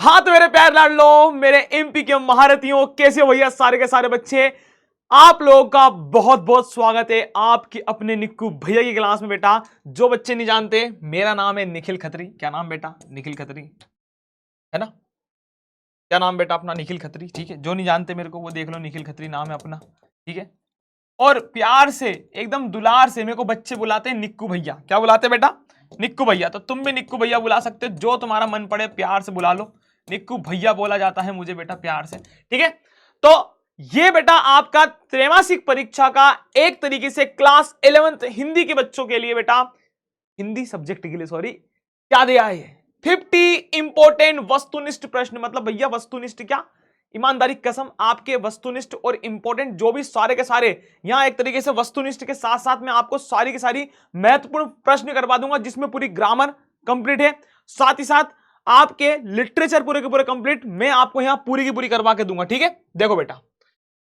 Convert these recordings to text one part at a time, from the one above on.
हाँ तो मेरे प्यार लाडलो, मेरे एमपी के महारथियों, कैसे हो भैया सारे के सारे बच्चे। आप लोगों का बहुत बहुत स्वागत है आपके अपने निक्कू भैया की क्लास में। बेटा जो बच्चे नहीं जानते, मेरा नाम है निखिल खत्री। क्या नाम बेटा? निखिल खत्री है ना? क्या नाम बेटा अपना? निखिल खत्री। ठीक है, जो नहीं जानते मेरे को वो देख लो, निखिल खत्री नाम है अपना। ठीक है, और प्यार से एकदम दुलार से मेरे को बच्चे बुलाते हैं निक्कू भैया। क्या बुलाते हैं बेटा? निक्कू भैया। तो तुम भी निक्कू भैया बुला सकते हो, जो तुम्हारा मन पड़े प्यार से बुला लो। निक्कू भैया बोला जाता है मुझे बेटा प्यार से। ठीक है, तो ये बेटा आपका त्रैमासिक परीक्षा का एक तरीके से क्लास 11th हिंदी के बच्चों के लिए बेटा, हिंदी सब्जेक्ट के लिए सॉरी, क्या दिया है? 50 इंपोर्टेंट वस्तुनिष्ठ प्रश्न। मतलब भैया वस्तुनिष्ठ क्या, ईमानदारी कसम, आपके वस्तुनिष्ठ और इंपॉर्टेंट जो भी सारे के सारे यहां एक तरीके से वस्तुनिष्ठ के साथ साथ मैं आपको सारी की सारी महत्वपूर्ण प्रश्न करवा दूंगा, जिसमें पूरी ग्रामर कंप्लीट है, साथ ही साथ आपके लिटरेचर पूरे के पूरे कंप्लीट मैं आपको यहां पूरी की पूरी करवा के दूंगा। ठीक है, देखो बेटा,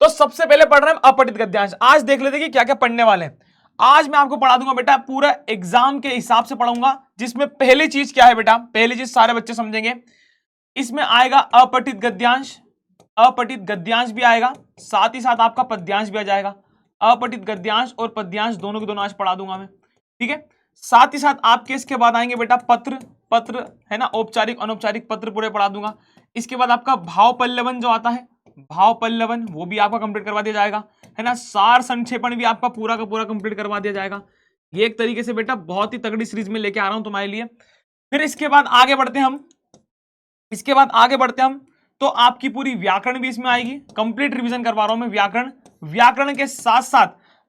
तो सबसे पहले पढ़ रहे हैं अपठित गद्यांश। आज देख लेते हैं कि क्या क्या पढ़ने वाले हैं। आज मैं आपको पढ़ा दूंगा बेटा पूरा एग्जाम के हिसाब से पढ़ाऊंगा, जिसमें पहली चीज क्या है बेटा, पहली चीज सारे बच्चे समझेंगे, इसमें आएगा अपठित गद्यांश। अपठित गद्यांश भी आएगा, साथ ही साथ आपका पद्यांश भी आ जाएगा। अपठित गद्यांश और पद्यांश दोनों के दोनों आज पढ़ा दूंगा मैं। ठीक है, साथ ही साथ आपके इसके बाद आएंगे बेटा पत्र। पत्र है ना, औपचारिक अनौपचारिक पत्र पूरे पढ़ा दूंगा। इसके बाद आपका भाव पल्लवन जो आता है, भाव पल्लवन वो भी आपका कंप्लीट करवा दिया जाएगा, है ना। सार संक्षेपण भी आपका पूरा का पूरा कंप्लीट करवा दिया जाएगा। ये एक तरीके से बेटा बहुत ही तगड़ी सीरीज में लेके आ रहा हूं तुम्हारे लिए। फिर इसके बाद आगे बढ़ते हैं हम, इसके बाद आगे बढ़ते हैं हम, तो आपकी पूरी व्याकरण भी इसमें आएगी। कंप्लीट रिवीजन करवा रहा हूं मैं व्याकरण। व्याकरण के साथ साथ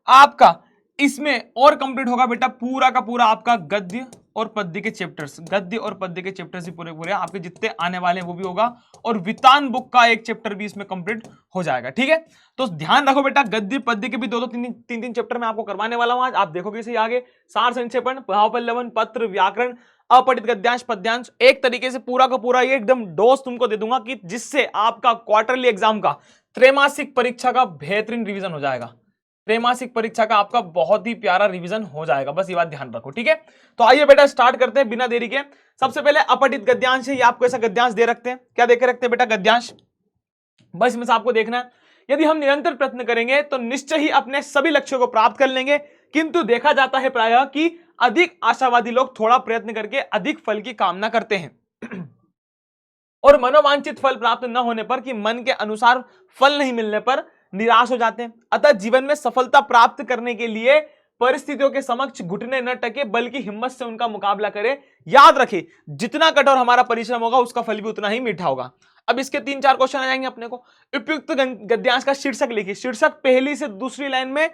आपका इसमें और कंप्लीट होगा बेटा पूरा का पूरा आपका गद्य और पद्य के चैप्टर्स। गद्य और पद्य के चैप्टर्स भी पूरे पूरे आपके जितने आने वाले हैं वो भी होगा, और वितान बुक का एक चैप्टर भी इसमें कंप्लीट हो जाएगा। ठीक है, तो ध्यान रखो बेटा, गद्य पद्य के भी दो दो तीन तीन चैप्टर मैं आपको करवाने वाला हूं आज। आप देखोगे इसे आगे, सार संक्षेपण, भाव पल्लवन, पत्र, व्याकरण, अपठित गद्यांश, पद्यांश, एक तरीके से पूरा का पूरा ये एकदम डोज तुमको दे दूंगा कि जिससे आपका क्वार्टरली एग्जाम का, त्रैमासिक परीक्षा का बेहतरीन रिवीजन हो जाएगा। त्रैमासिक परीक्षा का आपका बहुत ही प्यारा रिवीजन हो जाएगा, बस ये बात ध्यान रखो। ठीक है, तो आइए बेटा स्टार्ट करते हैं बिना देरी के। सबसे पहले अपठित गद्यांश है, ये आपको ऐसा गद्यांश दे रखते हैं। क्या देखे रखते हैं बेटा? गद्यांश। बस इसमें से आपको देखना है, यदि हम निरंतर प्रयत्न करेंगे तो निश्चय ही अपने सभी लक्ष्यों को प्राप्त कर लेंगे, किंतु देखा जाता है प्रायः कि अधिक आशावादी लोग थोड़ा प्रयत्न करके अधिक फल की कामना करते हैं और मनोवांछित फल प्राप्त न होने पर, कि मन के अनुसार फल नहीं मिलने पर निराश हो जाते हैं। अतः जीवन में सफलता प्राप्त करने के लिए परिस्थितियों के समक्ष घुटने न टके, बल्कि हिम्मत से उनका मुकाबला करें। याद रखें, जितना कठोर हमारा परिश्रम होगा उसका फल भी उतना ही मीठा होगा। अब इसके 3-4 क्वेश्चन आ जाएंगे अपने को। उपयुक्त गद्यांश का शीर्षक लिखिए। शीर्षक पहली से दूसरी लाइन में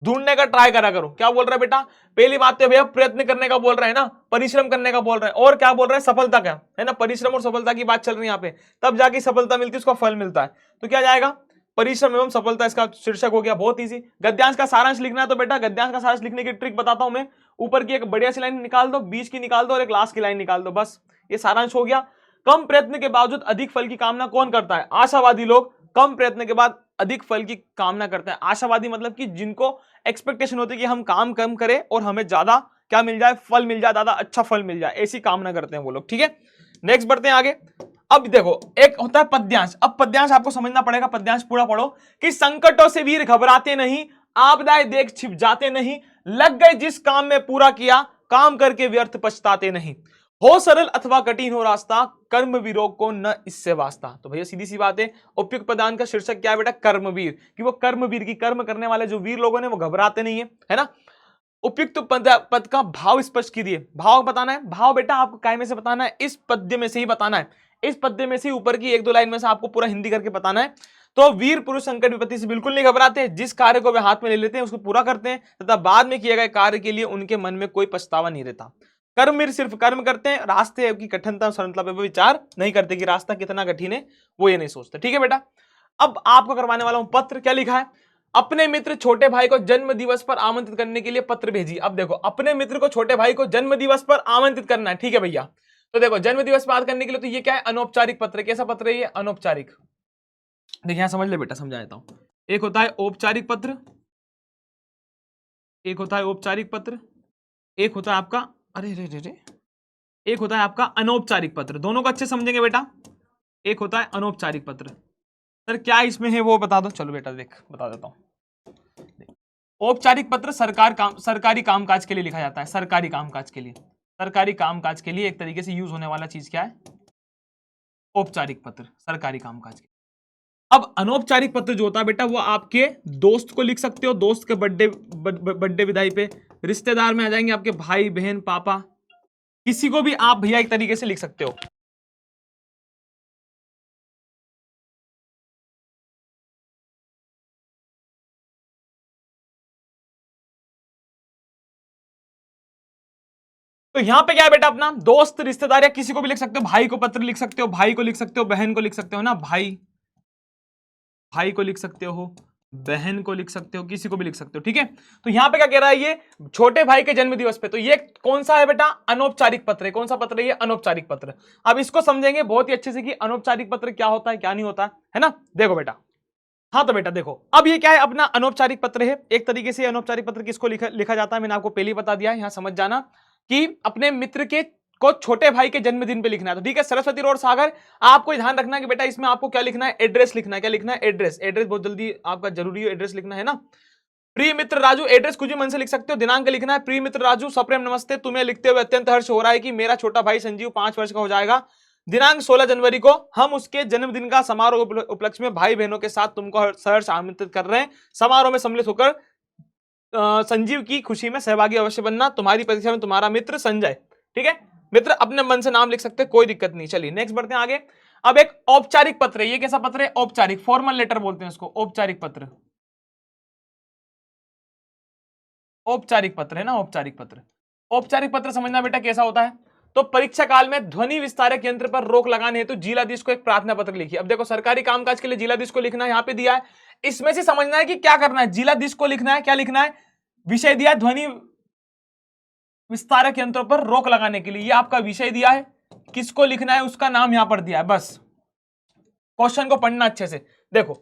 ढूंढने का ट्राई करा करो। क्या बोल रहा है बेटा? पहली बात तो भैया प्रयत्न करने का बोल रहा है ना, परिश्रम करने का बोल रहा है, और क्या बोल रहा है? सफलता का, है ना। परिश्रम और सफलता की बात चल रही है यहाँ पे, तब जाके सफलता मिलती है, उसका फल मिलता है। तो क्या जाएगा? परिश्रम एवं सफलता, इसका शीर्षक हो गया। बहुत इजी। गद्यांश का सारांश लिखना है तो बेटा गद्यांश का सारांश लिखने की ट्रिक बताता हूं मैं। ऊपर की एक बढ़िया सी लाइन निकाल दो, बीच की निकाल दो और एक लास्ट की लाइन निकाल दो, बस ये सारांश हो गया। कम प्रयत्न के बावजूद अधिक फल की कामना कौन करता है? आशावादी लोग कम प्रयत्न के बाद अधिक फल की कामना करते हैं। आशावादी मतलब कि जिनको एक्सपेक्टेशन होती है कि हम काम कम करें और हमें ज्यादा क्या मिल जाए, फल मिल जाए, ज्यादा अच्छा फल मिल जाए, ऐसी कामना करते हैं वो लोग। ठीक है, नेक्स्ट बढ़ते हैं आगे। अब देखो, एक होता है पद्यांश। अब पद्यांश आपको समझना पड़ेगा, पद्यांश पूरा पढ़ो कि संकटों से वीर घबराते नहीं, आपदाएं देख छिप जाते नहीं, लग गए जिस काम में पूरा किया, काम करके व्यर्थ पछताते नहीं। हो सरल अथवा कठिन हो रास्ता, कर्म विरोग को न इससे वास्ता। तो भैया सीधी सी बात है, उपयुक्त पदान का शीर्षक क्या है बेटा? कर्मवीर। कि वो कर्मवीर की, कर्म करने वाले जो वीर लोगों ने वो घबराते नहीं है ना। उपयुक्त पद का भाव स्पष्ट कीजिए। भाव बताना है, भाव बेटा आपको काय में से बताना है? इस पद्य में से ही बताना है। इस पद्य में से ऊपर की 1-2 लाइन में से आपको पूरा हिंदी करके बताना है। तो वीर पुरुष संकट विपत्ति से बिल्कुल नहीं घबराते, जिस कार्य को वे हाथ में ले लेते हैं उसको पूरा करते हैं, तथा बाद में किए गए कार्य के लिए उनके मन में कोई पछतावा नहीं रहता। कर्मवीर सिर्फ कर्म करते हैं, रास्ते की कठिनता सरलता पर विचार नहीं करते कि रास्ता कितना कठिन है, वो ये नहीं सोचते। ठीक है बेटा, अब आपको करवाने वाला हूं पत्र। क्या लिखा है? अपने मित्र छोटे भाई को जन्म दिवस पर आमंत्रित करने के लिए पत्र भेजी। अब देखो, अपने मित्र को छोटे भाई को जन्म दिवस पर आमंत्रित करना है। ठीक है भैया, तो देखो जन्म दिवस बात करने के लिए तो ये क्या है? अनौपचारिक पत्र। कैसा पत्र है ये? अनौपचारिक। देखिए यहां समझ ले बेटा, समझा देता हूं। एक होता है औपचारिक पत्र, एक होता है औपचारिक पत्र, एक होता है आपका, अरे रे रे रे, एक होता है आपका अनौपचारिक पत्र। दोनों को अच्छे समझेंगे बेटा, एक होता है अनौपचारिक पत्र। सर क्या इसमें है वो बता दो। चलो बेटा देख बता देता हूं। औपचारिक पत्र सरकारी कामकाज के लिए लिखा जाता है, सरकारी कामकाज के लिए। सरकारी कामकाज के लिए एक तरीके से यूज होने वाला चीज क्या है? औपचारिक पत्र, सरकारी कामकाज के। अब अनौपचारिक पत्र जो होता है बेटा वो आपके दोस्त को लिख सकते हो, दोस्त के बर्थडे विदाई पे। रिश्तेदार में आ जाएंगे आपके भाई बहन पापा, किसी को भी आप भैया एक तरीके से लिख सकते हो। तो यहां पे क्या है बेटा, अपना दोस्त रिश्तेदार या किसी को भी लिख सकते हो। भाई को पत्र लिख सकते हो, भाई को लिख सकते हो, बहन को लिख सकते हो ना, भाई को लिख सकते हो, बहन को लिख सकते हो, किसी को भी लिख सकते हो। ठीक है, तो यहां पे क्या कह रहा है ये, छोटे भाई के जन्म दिवस पे। तो ये कौन सा है बेटा? अनौपचारिक पत्र है। कौन सा पत्र है ये? अनौपचारिक पत्र। अब इसको समझेंगे बहुत ही अच्छे से कि अनौपचारिक पत्र क्या होता है क्या नहीं होता है ना। देखो बेटा, हाँ तो बेटा देखो, अब ये क्या है? अपना अनौपचारिक पत्र है। एक तरीके से अनौपचारिक पत्र किसको लिखा जाता है, मैंने आपको पहले ही बता दिया है। यहां समझ जाना कि अपने मित्र के को छोटे भाई के जन्मदिन पे लिखना है। तो ठीक है, सरस्वती रोड सागर, आपको ध्यान रखना है कि बेटा इसमें आपको क्या लिखना है? एड्रेस लिखना है। क्या लिखना है? एड्रेस। एड्रेस बहुत जल्दी आपका जरूरी है, एड्रेस लिखना है ना। प्रिय मित्र राजू, एड्रेस कुछ भी मन से लिख सकते हो। दिनांक लिखना है, प्रिय मित्र राजू सप्रेम नमस्ते, तुम्हें लिखते हुए अत्यंत हर्ष हो रहा है कि मेरा छोटा भाई संजीव 5 वर्ष का हो जाएगा। दिनांक 16 जनवरी को हम उसके जन्मदिन का समारोह उपलक्ष्य में भाई बहनों के साथ तुमको सहर्ष आमंत्रित कर रहे हैं। समारोह में सम्मिलित होकर संजीव की खुशी में सहभागी अवश्य बनना। तुम्हारी परीक्षा में तुम्हारा मित्र संजय। ठीक है, मित्र अपने मन से नाम लिख सकते हैं, कोई दिक्कत नहीं। चलिए नेक्स्ट बढ़ते हैं आगे। अब एक औपचारिक पत्र है। ये कैसा पत्र है? औपचारिक, फॉर्मल लेटर बोलते हैं उसको, औपचारिक पत्र। औपचारिक पत्र है ना, औपचारिक पत्र। औपचारिक पत्र समझना बेटा कैसा होता है। तो परीक्षा काल में ध्वनि विस्तारक यंत्र पर रोक लगाने हेतु जिलाधीश को एक प्रार्थना पत्र लिखिए। अब देखो, सरकारी कामकाज के लिए जिलाधीश को लिखना है, यहां पे दिया है। इसमें से समझना है कि क्या करना है। जिलाधीश को लिखना है, क्या लिखना है? विषय दिया है ध्वनि विस्तारक यंत्रों पर रोक लगाने के लिए, ये आपका विषय दिया है। किसको लिखना है उसका नाम यहां पर दिया है। बस क्वेश्चन को पढ़ना अच्छे से। देखो,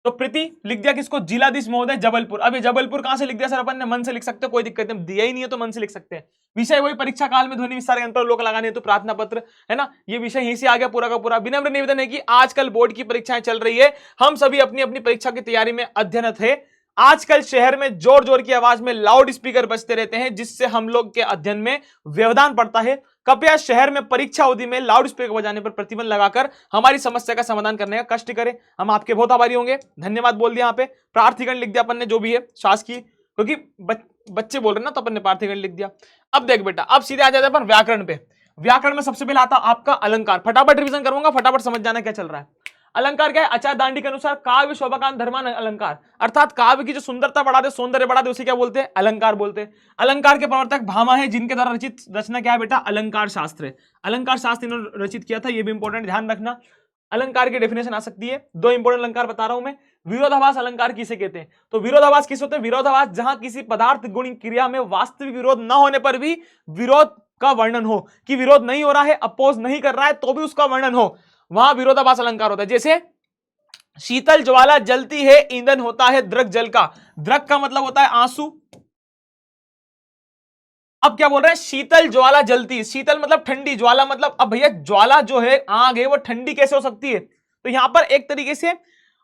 तो प्रीति लिख दिया किसको? जिलाधीश महोदय जबलपुर। अब ये जबलपुर कहां से लिख दिया सर? अपन ने मन से लिख सकते हो, कोई दिक्कत नहीं। दिया ही नहीं है तो मन से लिख सकते हैं। विषय वही, परीक्षा काल में ध्वनि विस्तारक यंत्र रोक लगाने तो प्रार्थना पत्र है ना। ये विषय यहीं से आ गया पूरा का पूरा। विनम्र निवेदन है कि आजकल बोर्ड की परीक्षाएं चल रही है, हम सभी अपनी अपनी परीक्षा की तैयारी में अध्ययनरत है। आजकल शहर में जोर जोर की आवाज में लाउड स्पीकर बजते रहते हैं, जिससे हम लोग के अध्ययन में व्यवधान पड़ता है। कृपया शहर में परीक्षा अवधि में लाउड स्पीकर बजाने पर प्रतिबंध लगाकर हमारी समस्या का समाधान करने का कष्ट करें। हम आपके बहुत आभारी होंगे। धन्यवाद बोल दिया। यहाँ पे प्रार्थीगण लिख दिया अपन ने, जो भी है शासकीय, क्योंकि बच्चे बोल रहे ना तो अपन ने प्रार्थीगण लिख दिया। अब देख बेटा, अब सीधे आ जाते हैं अपन व्याकरण पे। व्याकरण में सबसे पहले आता आपका अलंकार। फटाफट रिवीजन करूंगा, फटाफट समझ जाना क्या चल रहा है। अलंकार क्या है? आचार्य दांडी के अनुसार काव्य शोभाकांत धर्मान अलंकार, अर्थात काव्य की जो सुंदरता बढ़ा दे, सौंदर्य बढ़ा दे, उसे क्या बोलते हैं? अलंकार बोलते हैं। अलंकार के प्रवर्तक भामा है, जिनके द्वारा रचित रचना क्या है बेटा? अलंकार शास्त्र है। अलंकार शास्त्र इन्होंने रचित किया था, ये भी इंपॉर्टेंट ध्यान रखना। अलंकार की डेफिनेशन आ सकती है, दो इंपॉर्टेंट अलंकार बता रहा हूं मैं। विरोधाभास अलंकार किसे कहते हैं? तो विरोधाभास किसे होते हैं? विरोधाभास जहां किसी पदार्थ गुण क्रिया में वास्तविक विरोध न होने पर भी विरोध का वर्णन हो, कि विरोध नहीं हो रहा है, अपोज नहीं कर रहा है, तो भी उसका वर्णन हो, वहां विरोधाभास अलंकार होता है। जैसे शीतल ज्वाला जलती है, ईंधन होता है द्रक जल का। द्रक का मतलब होता है आंसू। अब क्या बोल रहे हैं? शीतल ज्वाला जलती है, शीतल मतलब ठंडी, ज्वाला मतलब, अब भैया ज्वाला जो है, आग है, वो ठंडी कैसे हो सकती है? तो यहां पर एक तरीके से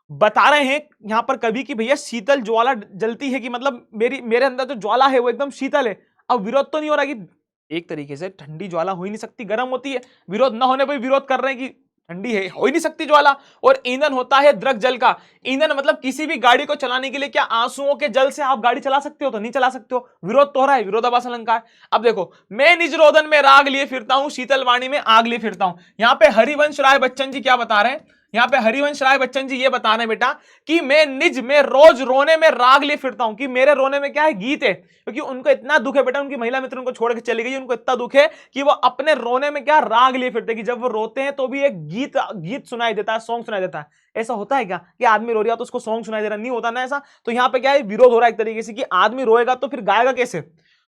बता रहे हैं यहां पर कवि कि भैया शीतल ज्वाला जलती है, कि मतलब मेरे अंदर जो ज्वाला है वो एकदम शीतल है। अब विरोध तो नहीं हो रहा, कि एक तरीके से ठंडी ज्वाला हो ही नहीं सकती, गर्म होती है। विरोध न होने पर विरोध कर रहे हैं कि ठंडी है, हो ही नहीं सकती ज्वाला। और ईंधन होता है द्रक जल का। ईंधन मतलब किसी भी गाड़ी को चलाने के लिए क्या आंसुओं के जल से आप गाड़ी चला सकते हो? तो नहीं चला सकते हो, विरोध तो हो रहा है, विरोधाभास अलंकार। अब देखो, मैं निज रोदन में राग लिए फिरता हूं, शीतल वाणी में आग लिए फिरता हूं। यहां पे हरिवंश राय बच्चन जी क्या बता रहे हैं? यहाँ पे हरिवंश राय बच्चन जी ये बता रहे हैं बेटा कि मैं निज में रोज रोने में राग लिए फिरता हूं, कि मेरे रोने में क्या है? गीत है। क्योंकि उनको इतना दुख है बेटा, उनकी महिला मित्र उनको छोड़ के चली गई, उनको इतना दुख है कि वो अपने रोने में क्या राग लिए फिरते, कि जब वो रोते हैं तो भी एक गीत सुनाई देता है, सॉन्ग सुनाई देता है। ऐसा होता है क्या कि आदमी रो रहा तो उसको सॉन्ग सुनाई दे रहा? नहीं होता ना ऐसा। तो यहाँ पे क्या है? विरोध हो रहा है एक तरीके से, कि आदमी रोएगा तो फिर गाएगा कैसे?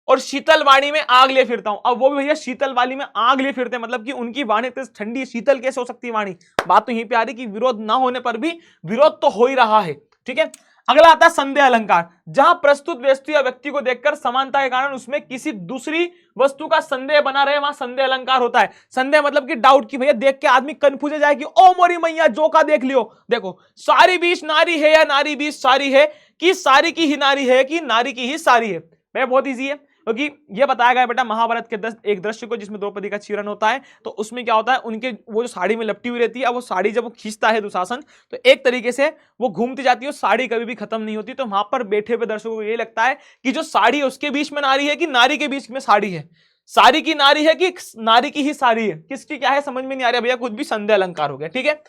और शीतल वाणी में आग लिए फिरता हूं। अब वो भी भैया शीतल वाणी में आग लिए फिरते हैं, मतलब कि उनकी वाणी ठंडी, शीतल कैसे हो सकती है वाणी? बात तो यहीं पे आ रही कि विरोध ना होने पर भी विरोध तो हो ही रहा है। ठीक है, अगला आता है संदेह अलंकार, जहां प्रस्तुत वस्तु या व्यक्ति को देखकर समानता के कारण उसमें किसी दूसरी वस्तु का संदेह बना रहे, वहां संदेह अलंकार होता है। संदेह मतलब कि डाउट, कि भैया देख के आदमी कंफ्यूज हो जाए कि ओ मोरी मैया जो का देख लियो। देखो सारी बीच नारी है या नारी बीच सारी है, कि सारी की ही नारी है कि नारी की ही सारी है। भैया बहुत ईजी है, क्योंकि ये बताया गया बेटा महाभारत के एक दृश्य को जिसमें द्रौपदी का चीरन होता है। तो उसमें क्या होता है, उनके वो जो साड़ी में लपटी हुई रहती है, अब वो साड़ी जब वो खींचता है दुशासन, तो एक तरीके से वो घूमती जाती है, साड़ी कभी भी खत्म नहीं होती। तो वहां पर बैठे हुए दर्शकों को ये लगता है कि जो साड़ी है उसके बीच में नारी है कि नारी के बीच में साड़ी है, साड़ी की नारी है कि नारी की ही साड़ी है, किसकी क्या है समझ में नहीं आ रहा भैया, कुछ भी संदेह अलंकार हो गया। ठीक है,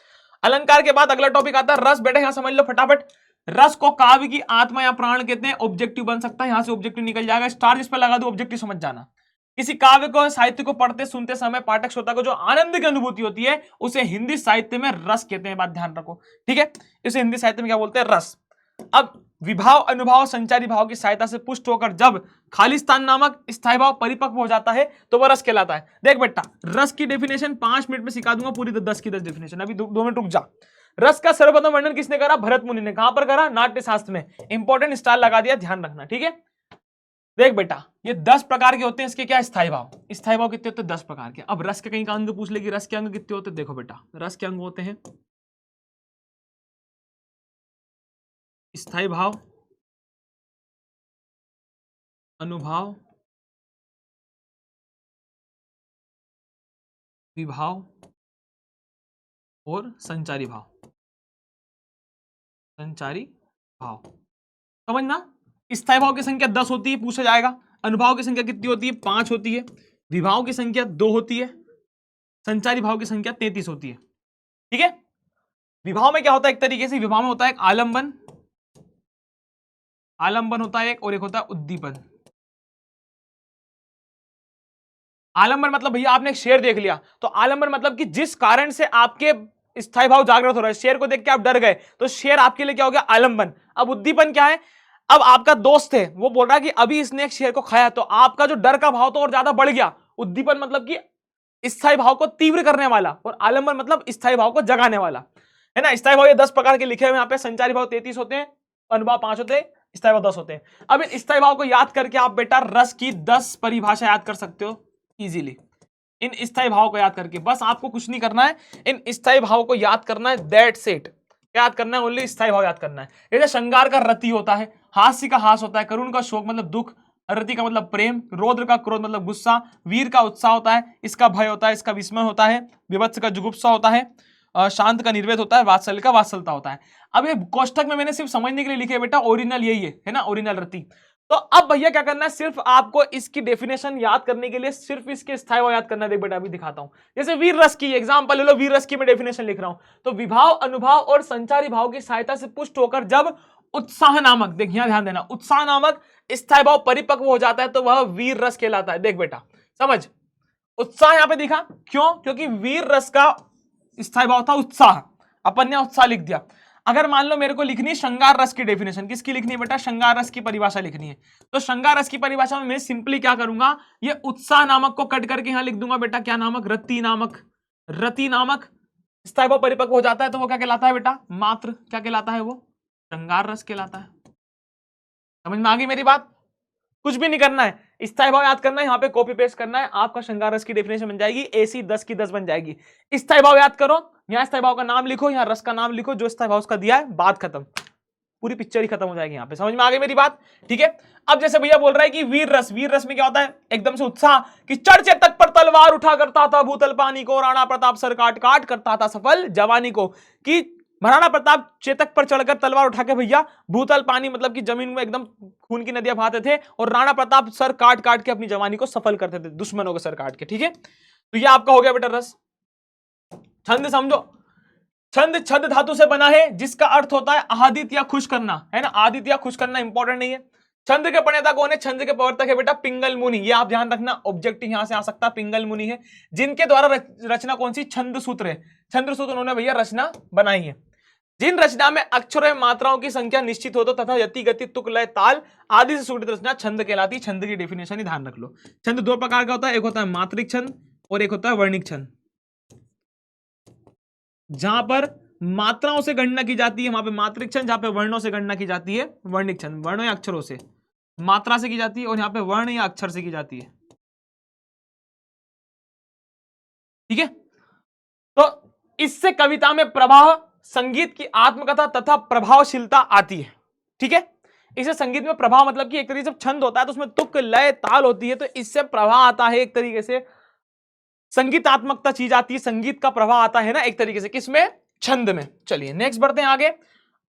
अलंकार के बाद अगला टॉपिक आता है रस। बेटा यहां समझ लो फटाफट, रस को काव्य की आत्मा या प्राण कहते हैं। ऑब्जेक्टिव बन सकता है, यहां से ऑब्जेक्टिव निकल जाएगा, स्टार जिस पर लगा दो ऑब्जेक्टिव समझ जाना। किसी काव्य को साहित्य को पढ़ते सुनते समय पाठक श्रोता को जो आनंद की अनुभूति होती है उसे हिंदी साहित्य में रस कहते हैं, बात ध्यान रखो। ठीक है, इसे हिंदी साहित्य में क्या बोलते हैं, रस। अब विभाव अनुभाव संचारी भाव की सहायता से पुष्ट होकर जब खालिस्तान नामक स्थायी भाव परिपक्व हो जाता है तो वह रस कहलाता है। देख बेटा रस की डेफिनेशन 5 मिनट में सिखा दूंगा, पूरी 10 की 10 डेफिनेशन, अभी 2 मिनट रुक जा। रस का सर्वप्रथम वर्णन किसने करा, भरत मुनि ने। कहां पर करा, नाट्य शास्त्र में। इंपॉर्टेंट स्टार लगा दिया, ध्यान रखना। ठीक है, देख बेटा ये 10 प्रकार के होते हैं, इसके क्या स्थायी भाव। स्थायी भाव कितने होते हैं, 10 प्रकार के। अब रस के कहीं का अंग पूछ लेगी, रस के अंग कितने होते हैं, देखो बेटा रस के अंग होते हैं स्थायी भाव, अनुभाव, विभाव और संचारी भाव। संचारी भाव समझना, स्थायी भाव की संख्या 10 होती है, पूछा जाएगा। अनुभाव की संख्या कितनी होती है, 5 होती है। विभाव की संख्या 2 होती है। संचारी भाव की संख्या 33 होती है। ठीक है, विभाव में क्या होता है, एक तरीके से विभाव में होता है एक आलंबन, आलंबन होता है एक, और एक होता है उद्दीपन। आलंबन मतलब भैया आपने एक शेर देख लिया, तो आलंबन मतलब कि जिस कारण से आपके स्थायी भाव जागृत हो रहा है, शेर को देख के आप डर गए, तो शेर आपके लिए क्या हो गया, आलंबन। अब उद्दीपन क्या है, अब आपका दोस्त है वो बोल रहा है कि अभी इसने एक शेर को खाया, तो आपका जो डर का भाव तो और ज्यादा बढ़ गया। उद्दीपन मतलब कि स्थायी भाव को तीव्र करने वाला, और आलंबन मतलब स्थायी भाव को जगाने वाला, है ना। स्थायी भाव ये 10 प्रकार के लिखे हुए यहाँ पे। संचारी भाव 33 होते हैं, अनुभाव 5 होते हैं, स्थायी भाव 10 होते हैं। अब इन स्थायी भाव को याद करके आप बेटा रस की 10 परिभाषा याद कर सकते हो इजीली। इन स्थायी भाव को याद करके बस आपको कुछ नहीं करना है, इन स्थायी भाव को याद करना है, दैट्स इट। याद करना है, ओनली स्थायी भाव याद करना है। जैसे श्रृंगार का रति होता है, हास्य का हास होता है, करुण का शोक मतलब दुख, रति का मतलब प्रेम, रौद्र का क्रोध मतलब गुस्सा, वीर का उत्साह होता है, इसका भय होता है, इसका विस्मय होता है, विभत्स का जुगुप्सा होता है, शांत का निर्वेद होता है, वात्सल्य का वात्सलता होता है। अब ये कोष्टक में मैंने सिर्फ समझने के लिए लिखे बेटा, ओरिजिनल यही है ना, ओरिजिनल रति। तो अब भैया क्या करना है, सिर्फ आपको इसकी डेफिनेशन याद करने के लिए सिर्फ इसके स्थायी भाव याद करना है। देख बेटा अभी दिखाता हूं, जैसे वीर रस की एग्जांपल ले लो, वीर रस की मैं डेफिनेशन लिख रहा हूं, तो विभाव अनुभाव और संचारी भाव की सहायता से पुष्ट होकर जब उत्साह नामक, देख यहां ध्यान देना, उत्साह नामक स्थायी भाव परिपक्व हो जाता है तो वह वीर रस कहलाता है। देख बेटा समझ, उत्साह यहां पे दिखा, क्यों, क्योंकि वीर रस का स्थायी भाव था उत्साह, अपन ने उत्साह लिख दिया। अगर मान लो मेरे को लिखनी है श्रृंगार रस की डेफिनेशन, किसकी लिखनी है बेटा, श्रृंगार रस की परिभाषा लिखनी है, तो श्रृंगार रस की परिभाषा में मैं सिंपली क्या करूंगा, ये उत्साह नामक को कट करके यहां लिख दूंगा बेटा, क्या नामक, रति नामक। रति नामक स्थायी भाव परिपक्व हो जाता है तो वो क्या कहलाता है बेटा, मात्र क्या कहलाता है, वो श्रृंगार रस कहलाता है। समझ में आ गई मेरी बात, कुछ भी नहीं करना है, स्थायी भाव याद करना है, यहाँ पे कॉपी पेस्ट करना है, आपका श्रृंगार रस की डेफिनेशन बन जाएगी, एसी 10 की 10 बन जाएगी। स्थायी भाव याद करो, यहाँ स्थायी भाव का नाम लिखो, यहाँ रस का नाम लिखो, जो स्थायी भाव उसका दिया है, बात खत्म, पूरी पिक्चर ही खत्म हो जाएगी यहाँ पे। समझ में आ गई मेरी बात, ठीक है। अब जैसे भैया बोल रहा है कि वीर रस, वीर रस में क्या होता है, एकदम से उत्साह, कि चढ़ चेतक पर तलवार उठा करता था भूतल पानी को, राणा प्रताप सर काट काट करता था सफल जवानी को, कि महाराणा प्रताप चेतक पर चढ़कर तलवार उठा के भैया भूतल पानी मतलब कि जमीन में एकदम खून की नदियां बहाते थे, और राणा प्रताप सर काट काट के अपनी जवानी को सफल करते थे, दुश्मनों के सर काट के। ठीक है, तो ये आपका हो गया बेटा रस। छंद समझो, छंद छद धातु से बना है, जिसका अर्थ होता है आदित या खुश करना, है ना, आदित या खुश करना इंपॉर्टेंट नहीं है। छंद के प्रणेता कौन है, छंद के प्रवर्तक है बेटा पिंगल मुनि, ये आप ध्यान रखना, ऑब्जेक्टिव यहां से आ सकता है, पिंगल मुनि है, जिनके द्वारा रचना कौन सी, छंद सूत्र है, छंद सूत्र उन्होंने भैया रचना बनाई है। जिन रचना में अक्षरों एवं मात्राओं की संख्या निश्चित हो तो तथा यति गति तुक लय ताल आदि से सुगठित रचना छंद कहलाती है। छंद की डेफिनेशन ही ध्यान रख लो, छंद 2 प्रकार का होता है, एक होता है मात्रिक छंद और एक होता है वर्णिक छंद। जहां पर मात्राओं से गणना की जाती है वहां पे मात्रिक छंद, जहां पे वर्णों से गणना की जाती है वर्णिक छंद। वर्णों या अक्षरों से, मात्रा से की जाती है, और यहाँ पे वर्ण या अक्षर से की जाती है। ठीक है। तो इससे कविता में प्रवाह, संगीत की आत्मकथा तथा प्रभावशीलता आती है। ठीक है, इसे संगीत में प्रभाव मतलब कि एक तरीके से छंद होता है तो उसमें तुक लय ताल होती है, तो इससे प्रभाव आता है, एक तरीके से संगीतात्मकता चीज आती है, संगीत का प्रभाव आता है ना एक तरीके से, किसमें, छंद में। चलिए नेक्स्ट बढ़ते हैं आगे।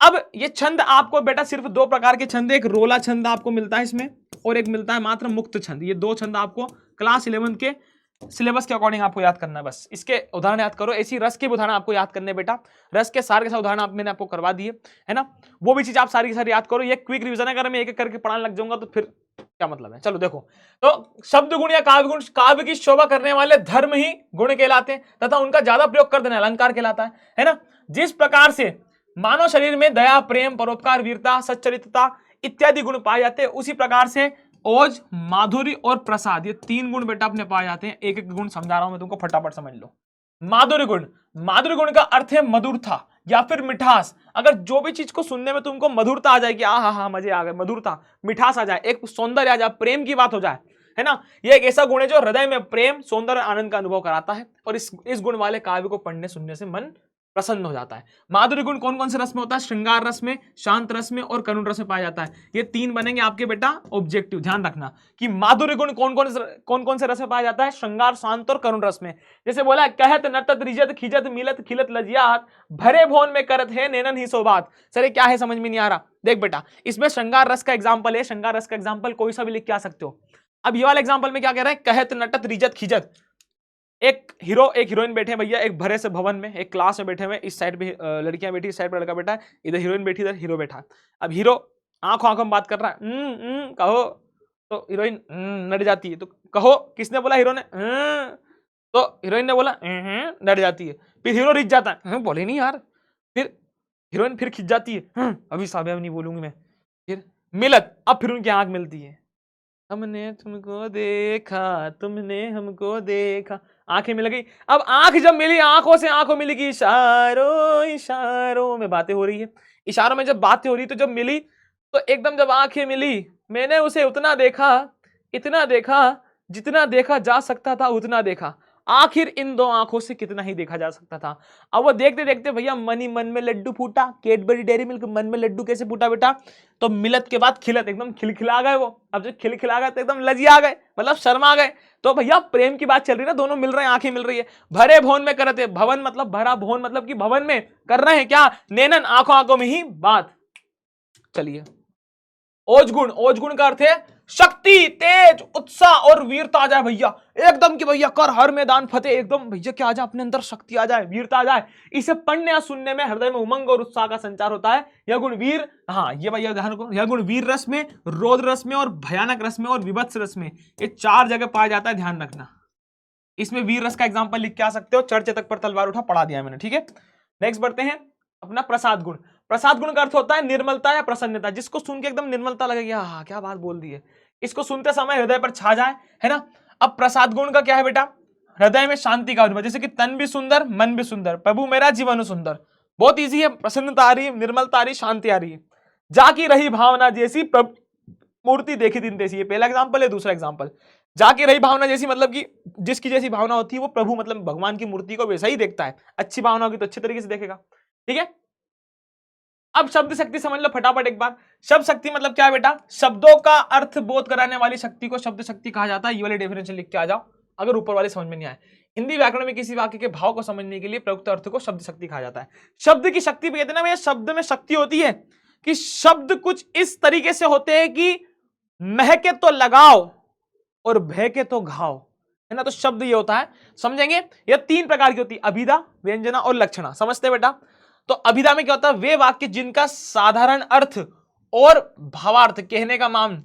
अब ये छंद आपको बेटा सिर्फ दो प्रकार के छंद, एक रोला छंद आपको मिलता है इसमें, और एक मिलता है मात्र मुक्त छंद। ये दो छंद आपको क्लास 11 के सिलेबस के अकॉर्डिंग आपको याद करना है। बस इसके उदाहरण याद करो, ऐसी रस के उदाहरण आपको याद करने बेटा, रस के सारे के सारे उदाहरण मैंने आपको करवा दिए है ना, वो भी चीज आप सारी की सारी याद करो। ये क्विक रिवीजन है, अगर मैं एक एक करके पढ़ाने लग जाऊंगा तो फिर क्या मतलब है। चलो देखो, तो शब्द गुण या काव्य गुण, काव्य की शोभा करने वाले धर्म ही गुण कहलाते हैं तथा उनका ज्यादा प्रयोग कर देना अलंकार कहलाता है ना। जिस प्रकार से मानव शरीर में दया, प्रेम, परोपकार, वीरता, सच्चरित्रता इत्यादि गुण पाए जाते हैं, उसी प्रकार से ओज, माधुर्य और प्रसाद, ये तीन गुण बेटा अपने पाए जाते हैं। एक एक गुण समझा रहा हूं मैं तुमको, फटाफट समझ लो। माधुर्य गुण, माधुर्य गुण का अर्थ है मधुरता या फिर मिठास। अगर जो भी चीज को सुनने में तुमको मधुरता आ जाएगी, आ हा मजे आ गए, मधुरता, मिठास आ जाए, एक सौंदर्य आ जाए, प्रेम की बात हो जाए, है ना, ये एक ऐसा गुण है जो हृदय में प्रेम, सौंदर्य, आनंद का अनुभव कराता है, और इस गुण वाले काव्य को पढ़ने सुनने से मन प्रसन्न हो जाता है। माधुर्य गुण कौन कौन से रस में होता है, श्रृंगार रस में, शांत रस में और करुण रस में पाया जाता है। ये तीन बनेंगे आपके बेटा ऑब्जेक्टिव, ध्यान रखना कि माधुर्य गुण कौन कौन से रस में पाया जाता है, श्रृंगार, शांत और करुण रस में। जैसे बोला, कहत नर्तत रिजत खिजत मिलत खिलत लजियात, भरे भोन में करत है नैनन ही सोबात। सर क्या है, समझ में नहीं आ रहा। देख बेटा, इसमें श्रृंगार रस का एग्जाम्पल है, श्रृंगार रस का एग्जाम्पल कोई सा भी लिख के आ सकते हो। अब ये वाला एग्जाम्पल में क्या कह रहा है, कहत नटत रिजत खिजत, एक हीरो एक हीरोइन बैठे हैं भैया एक भरे से भवन में, एक क्लास में बैठे हुए, इस साइड पे लड़कियां बैठी, इस साइड पे लड़का बैठा है, इधर हीरोइन बैठी, इधर हीरो बैठा है। अब हीरो आंखों आंखों में बात कर रहा है, कहो, तो हीरोइन डर जाती है, तो कहो, किसने बोला, हीरो ने, तो हीरोइन ने बोला, डर जाती है। फिर हीरो रिझ जाता है, बोले नहीं यार, फिर हीरोइन फिर खिंच जाती है, अभी साहब नहीं बोलूंगी मैं। फिर मिलत, अब फिर उनकी आंख मिलती है, हमने तुमको देखा, तुमने हमको देखा, आंखें मिल गई। अब आंख जब मिली, आंखों से आंखों मिली कि इशारों इशारों में बातें हो रही है, इशारों में जब बातें हो रही तो जब मिली तो एकदम जब आंखें मिली, मैंने उसे उतना देखा, इतना देखा, जितना देखा जा सकता था उतना देखा, आखिर इन दो आंखों से कितना ही देखा जा सकता था। अब वो देखते देखते भैया मन ही मन में लड्डू फूटा, कैडबरी डेयरी मिल्क मन में लड्डू कैसे फूटा बेटा, तो मिलत के बाद खिलत, एकदम खिलखिला गए वो। अब जब खिलखिला गए तो एकदम लजिया गए, मतलब शर्मा गए। तो भैया प्रेम की बात चल रही है ना, दोनों मिल रहे हैं, आंखें मिल रही है। भरे भवन में करते, भवन मतलब भरा, भवन मतलब कि भवन में कर रहे हैं क्या, नैनन आंखों आंखों में ही बात। चलिए ओजगुण, ओजगुण का अर्थ है शक्ति, तेज, उत्साह और वीरता आ जाए भैया, एकदम कि भैया कर हर मैदान फतेह, एकदम भैया क्या आ जाए, अपने अंदर शक्ति आ जाए, वीरता आ जाए। इसे पढ़ने या सुनने में हृदय में उमंग और उत्साह का संचार होता है। यह गुण वीर, हाँ ये भैया ध्यान रखो, यह गुण वीर रस में, रौद्र रस में और भयानक रस में और विभत्स रस में, ये चार जगह पाया जाता है, ध्यान रखना। इसमें वीर रस का एग्जाम्पल लिख के आ सकते हो, चर्चे तक पर तलवार उठा, पढ़ा दिया मैंने, ठीक है। नेक्स्ट बढ़ते हैं अपना प्रसाद गुण। प्रसाद गुण का अर्थ होता है निर्मलता या प्रसन्नता, जिसको सुन के एकदम निर्मलता लगेगी, हाँ क्या बात बोल दी है, इसको सुनते समय हृदय पर छा जाए, है ना। अब प्रसाद गुण का क्या है बेटा, हृदय में शांति का अनुभव, जैसे कि तन भी सुंदर, मन भी सुंदर, प्रभु मेरा जीवन सुंदर, बहुत इजी है, प्रसन्नता आ रही है, निर्मलता आ रही, शांति आ रही है। जाकी रही भावना जैसी, मूर्ति देखी दिन तैसी, ये पहला एग्जाम्पल है। दूसरा एग्जाम्पल, जाकी रही भावना जैसी मतलब कि जिसकी जैसी भावना होती है वो प्रभु मतलब भगवान की मूर्ति को वैसा ही देखता है, अच्छी भावना होगी तो अच्छे तरीके से देखेगा, ठीक है। अब शब्द शक्ति समझ लो फटाफट एक बार। शब्द शक्ति मतलब क्या है बेटा, शब्दों का अर्थ बोध कराने वाली शक्ति को शब्द शक्ति कहा जाता है। ये वाले डेफिनेशन लिख के आ जाओ अगर ऊपर वाले समझ में नहीं आए। हिंदी व्याकरण में किसी वाक्य के भाव को समझने के लिए प्रयुक्त अर्थ को शब्द शक्ति कहा जाता है। शब्द की शक्ति भी कहते हैं ना भैया, शब्द में शक्ति होती है कि शब्द कुछ इस तरीके से होते हैं कि महके तो लगाओ और बहके तो घाव, है ना। तो शब्द ये होता है, समझेंगे। यह तीन प्रकार की होती है, अभिधा, व्यंजना और लक्षणा। समझते बेटा। तो अभिधा में क्या होता है, वे वाक्य जिनका साधारण अर्थ और भावार्थ कहने का मान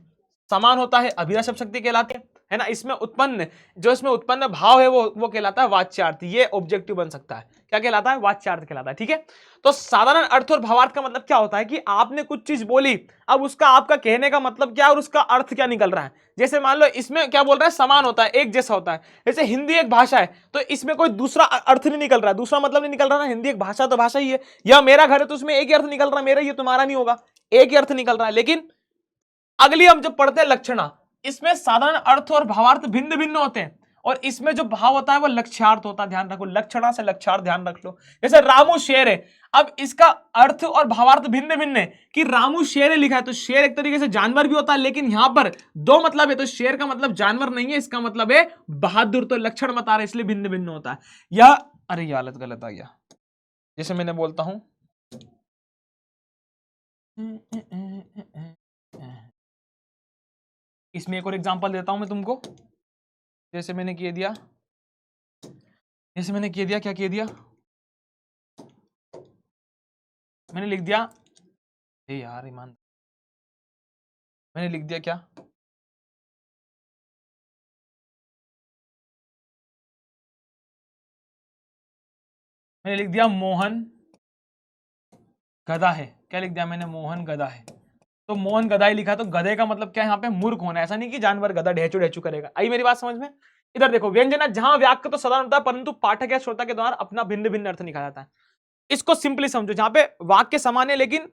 समान होता है, अभिधा शब्द शक्ति कहलाते हैं, है ना। इसमें उत्पन्न भाव है वो कहलाता है वाच्यार्थ। ये ऑब्जेक्टिव बन सकता है, क्या कहलाता है, वाच्यार्थ कहलाता है, ठीक है। तो साधारण अर्थ और भावार्थ का मतलब क्या होता है कि आपने कुछ चीज बोली, अब उसका आपका कहने का मतलब क्या और उसका अर्थ क्या निकल रहा है। जैसे मान लो इसमें क्या बोल रहा है, समान होता है, एक जैसा होता है। जैसे हिंदी एक भाषा है तो इसमें कोई दूसरा अर्थ नहीं निकल रहा है, दूसरा मतलब नहीं निकल रहा ना। हिंदी एक भाषा तो भाषा ही है, या मेरा घर है तो उसमें एक ही अर्थ निकल रहा है, मेरा ये तुम्हारा नहीं होगा, एक ही अर्थ निकल रहा है। लेकिन अगली हम जब पढ़ते हैं लक्षणा, इसमें साधारण अर्थ और भावार्थ भिन्न भिन्न होते हैं और इसमें जो भाव होता है वो लक्ष्यार्थ होता है, ध्यान रखो, लक्षणा से लक्ष्यार्थ ध्यान रख लो। जैसे रामू शेर है, अब इसका अर्थ और भावार्थ भिन्न भिन्न है कि रामू शेर है लिखा है तो शेर एक तरीके से जानवर भी होता है, लेकिन यहां पर दो मतलब है, तो शेर का मतलब जानवर नहीं है, इसका मतलब है बहादुर, तो लक्षण बता रहे इसलिए भिन्न भिन्न होता है। यह अरे ये हालत गलत आ गया, जैसे मैंने बोलता हूं इसमें एक और एग्जांपल देता हूं मैं तुमको, जैसे मैंने किए दिया, जैसे मैंने किए दिया, क्या किए दिया मैंने लिख दिया, ए यार ईमान, मैंने लिख दिया क्या, मैंने लिख दिया मोहन गधा है। क्या लिख दिया मैंने, मोहन गधा है। तो मोहन गधा ही लिखा, तो गधे का मतलब क्या है यहाँ पे, मूर्ख होना, ऐसा नहीं कि जानवर गधा ढेचू ढेचू करेगा। आई मेरी बात समझ में? इधर देखो, व्यंजना जहां वाक्य तो साधारण होता है परंतु पाठक या श्रोता के द्वारा अपना भिन्न भिन्न अर्थ निकाला जाता है। इसको सिंपली समझो, जहां पे वाक्य समान है लेकिन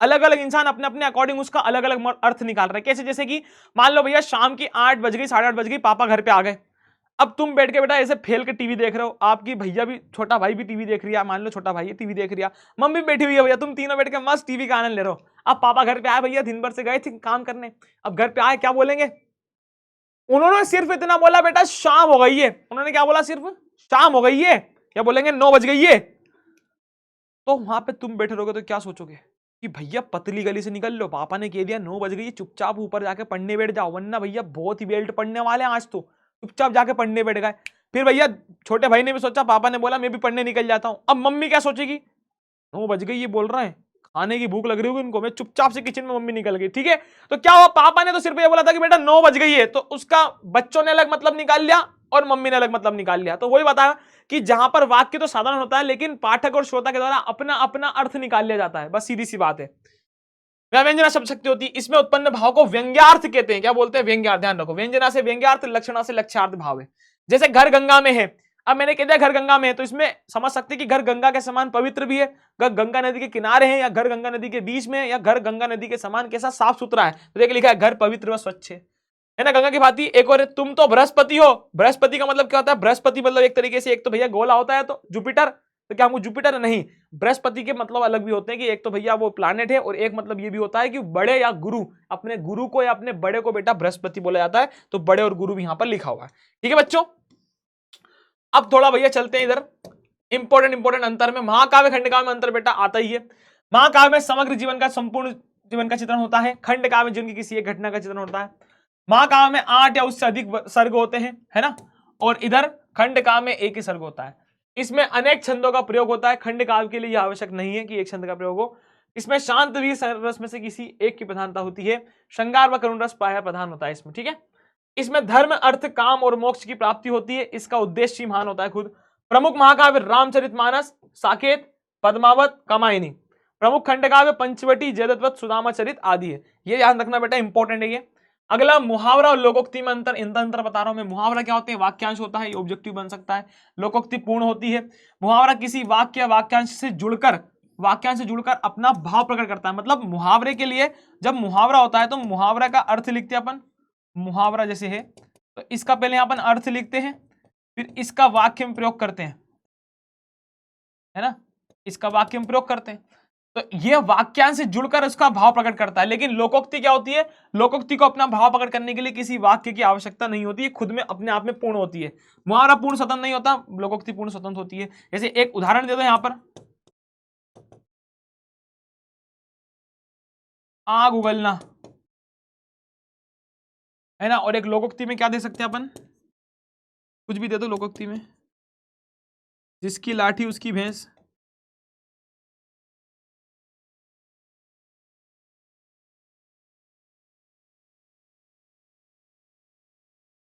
अलग अलग इंसान अपने अपने अकॉर्डिंग उसका अलग अलग अर्थ निकाल रहे हैं। कैसे, जैसे कि मान लो भैया शाम की 8 बज गई, 8:30 बज गई, पापा घर पे आ गए। अब तुम बैठ के बेटा ऐसे फेल के टीवी देख रहे हो, आपकी भैया भी, छोटा भाई भी टीवी देख रही है, मान लो छोटा भाई है टीवी देख रही है, मम्मी बैठी हुई है भैया, तुम तीनों बैठ के मस्त टीवी का आनंद ले रहे हो। अब पापा घर पे आए, भैया दिन भर से गए थे काम करने, अब घर पे आए, क्या बोलेंगे? उन्होंने सिर्फ इतना बोला बेटा शाम हो गई है, उन्होंने क्या बोला, सिर्फ शाम हो गई है, क्या बोलेंगे, 9 बज गई है। तो वहां पे तुम बैठे रहोगे तो क्या सोचोगे कि भैया पतली गली से निकल लो, पापा ने कह दिया 9 बज गई, चुपचाप ऊपर जाके पढ़ने बैठ जाओ, वरना भैया बहुत ही बेल्ट पढ़ने वाले हैं आज तो। चुपचाप जाके पढ़ने बैठ गए। फिर भैया छोटे भाई ने भी सोचा, पापा ने बोला मैं भी पढ़ने निकल जाता हूं। अब मम्मी क्या सोचेगी, 9 बज गई ये बोल रहे हैं, खाने की भूख लग रही होगी उनको, मैं चुपचाप से किचन में, मम्मी निकल गई, ठीक है। तो क्या हुआ, पापा ने तो सिर्फ ये बोला था कि बेटा 9 बज गई है, तो उसका बच्चों ने अलग मतलब निकाल लिया और मम्मी ने अलग मतलब निकाल लिया। तो वही बताया कि जहां पर वाक्य तो साधारण होता है लेकिन पाठक और श्रोता के द्वारा अपना अपना अर्थ निकाल लिया जाता है, बस सीधी सी बात है। व्यंजना शब्द शक्ति होती है, इसमें उत्पन्न भाव को व्यंग्यार्थ कहते हैं। क्या बोलते हैं, व्यंग्यार्थ। ध्यान रखो, व्यंजना से व्यंग्यार्थ, लक्षणा से लक्ष्यार्थ भाव है। जैसे घर गंगा में है, अब मैंने कह दिया घर गंगा में है, तो इसमें समझ सकते हैं कि घर गंगा के समान पवित्र भी है, घर गंगा नदी के किनारे है, या घर गंगा नदी के बीच में, या घर गंगा नदी के समान कैसा साफ सुथरा है। तो देख लिखा है घर पवित्र व स्वच्छ है ना, गंगा की भांति। एक और तुम तो बृहस्पति हो, बृहस्पति का मतलब क्या होता है, बृहस्पति मतलब एक तरीके से एक तो भैया गोला होता है, तो जुपिटर, तो क्या हमको जुपिटर नहीं, बृहस्पति के मतलब अलग भी होते हैं कि एक तो भैया वो प्लैनेट है, और एक मतलब ये भी होता है कि बड़े या गुरु, अपने गुरु को या अपने बड़े को बेटा बृहस्पति बोला जाता है, तो बड़े और गुरु भी यहां पर लिखा हुआ है। ठीक है बच्चों, अब थोड़ा भैया चलते हैं इधर इंपॉर्टेंट अंतर में। महाकाव्य खंडकाव्य में अंतर बेटा आता ही है। महाकाव्य में समग्र जीवन का, संपूर्ण जीवन का चित्रण होता है, खंडकाव्य में जीवन की किसी एक घटना का चित्रण होता है। महाकाव्य में 8 या उससे अधिक सर्ग होते हैं, है ना, और इधर खंडकाव्य में एक ही सर्ग होता है। इसमें अनेक छंदों का प्रयोग होता है, खंडकाव्य के लिए यह आवश्यक नहीं है कि एक छंद का प्रयोग हो। इसमें शांत वीर रस में से किसी एक की प्रधानता होती है, श्रृंगार व करुण रस प्रायः प्रधान होता है इसमें, ठीक है। इसमें धर्म, अर्थ, काम और मोक्ष की प्राप्ति होती है, इसका उद्देश्य ही महान होता है खुद। प्रमुख महाकाव्य रामचरितमानस, साकेत, पद्मावत, कामायनी। प्रमुख खंडकाव्य पंचवटी, जयद्रथ, सुदामा चरित आदि है। ये ध्यान रखना बेटा, इंपॉर्टेंट है ये। अगला मुहावरा और लोकोक्ति में अंतर, इनका अंतर बता रहा हूं मैं। मुहावरा क्या होते हैं, वाक्यांश होता है, ये ऑब्जेक्टिव बन सकता है। लोकोक्ति पूर्ण होती है। मुहावरा किसी वाक्य या वाक्यांश से जुड़कर अपना भाव प्रकट करता है। मतलब मुहावरे के लिए जब मुहावरा होता है तो मुहावरा का अर्थ लिखते हैं अपन, मुहावरा जैसे है तो इसका पहले अपन अर्थ लिखते हैं, फिर इसका वाक्य में प्रयोग करते हैं, है ना, इसका वाक्य में प्रयोग करते हैं, तो यह वाक्यांश से जुड़कर उसका भाव प्रकट करता है। लेकिन लोकोक्ति क्या होती है, लोकोक्ति को अपना भाव प्रकट करने के लिए किसी वाक्य की आवश्यकता नहीं होती है, खुद में अपने आप में पूर्ण होती है। मुहावरा पूर्ण स्वतंत्र नहीं होता, लोकोक्ति पूर्ण स्वतंत्र होती है। जैसे एक उदाहरण दे दो यहां पर, आग उगलना, है ना, और एक लोकोक्ति में क्या दे सकते हैं अपन, कुछ भी दे दो लोकोक्ति में, जिसकी लाठी उसकी भैंस,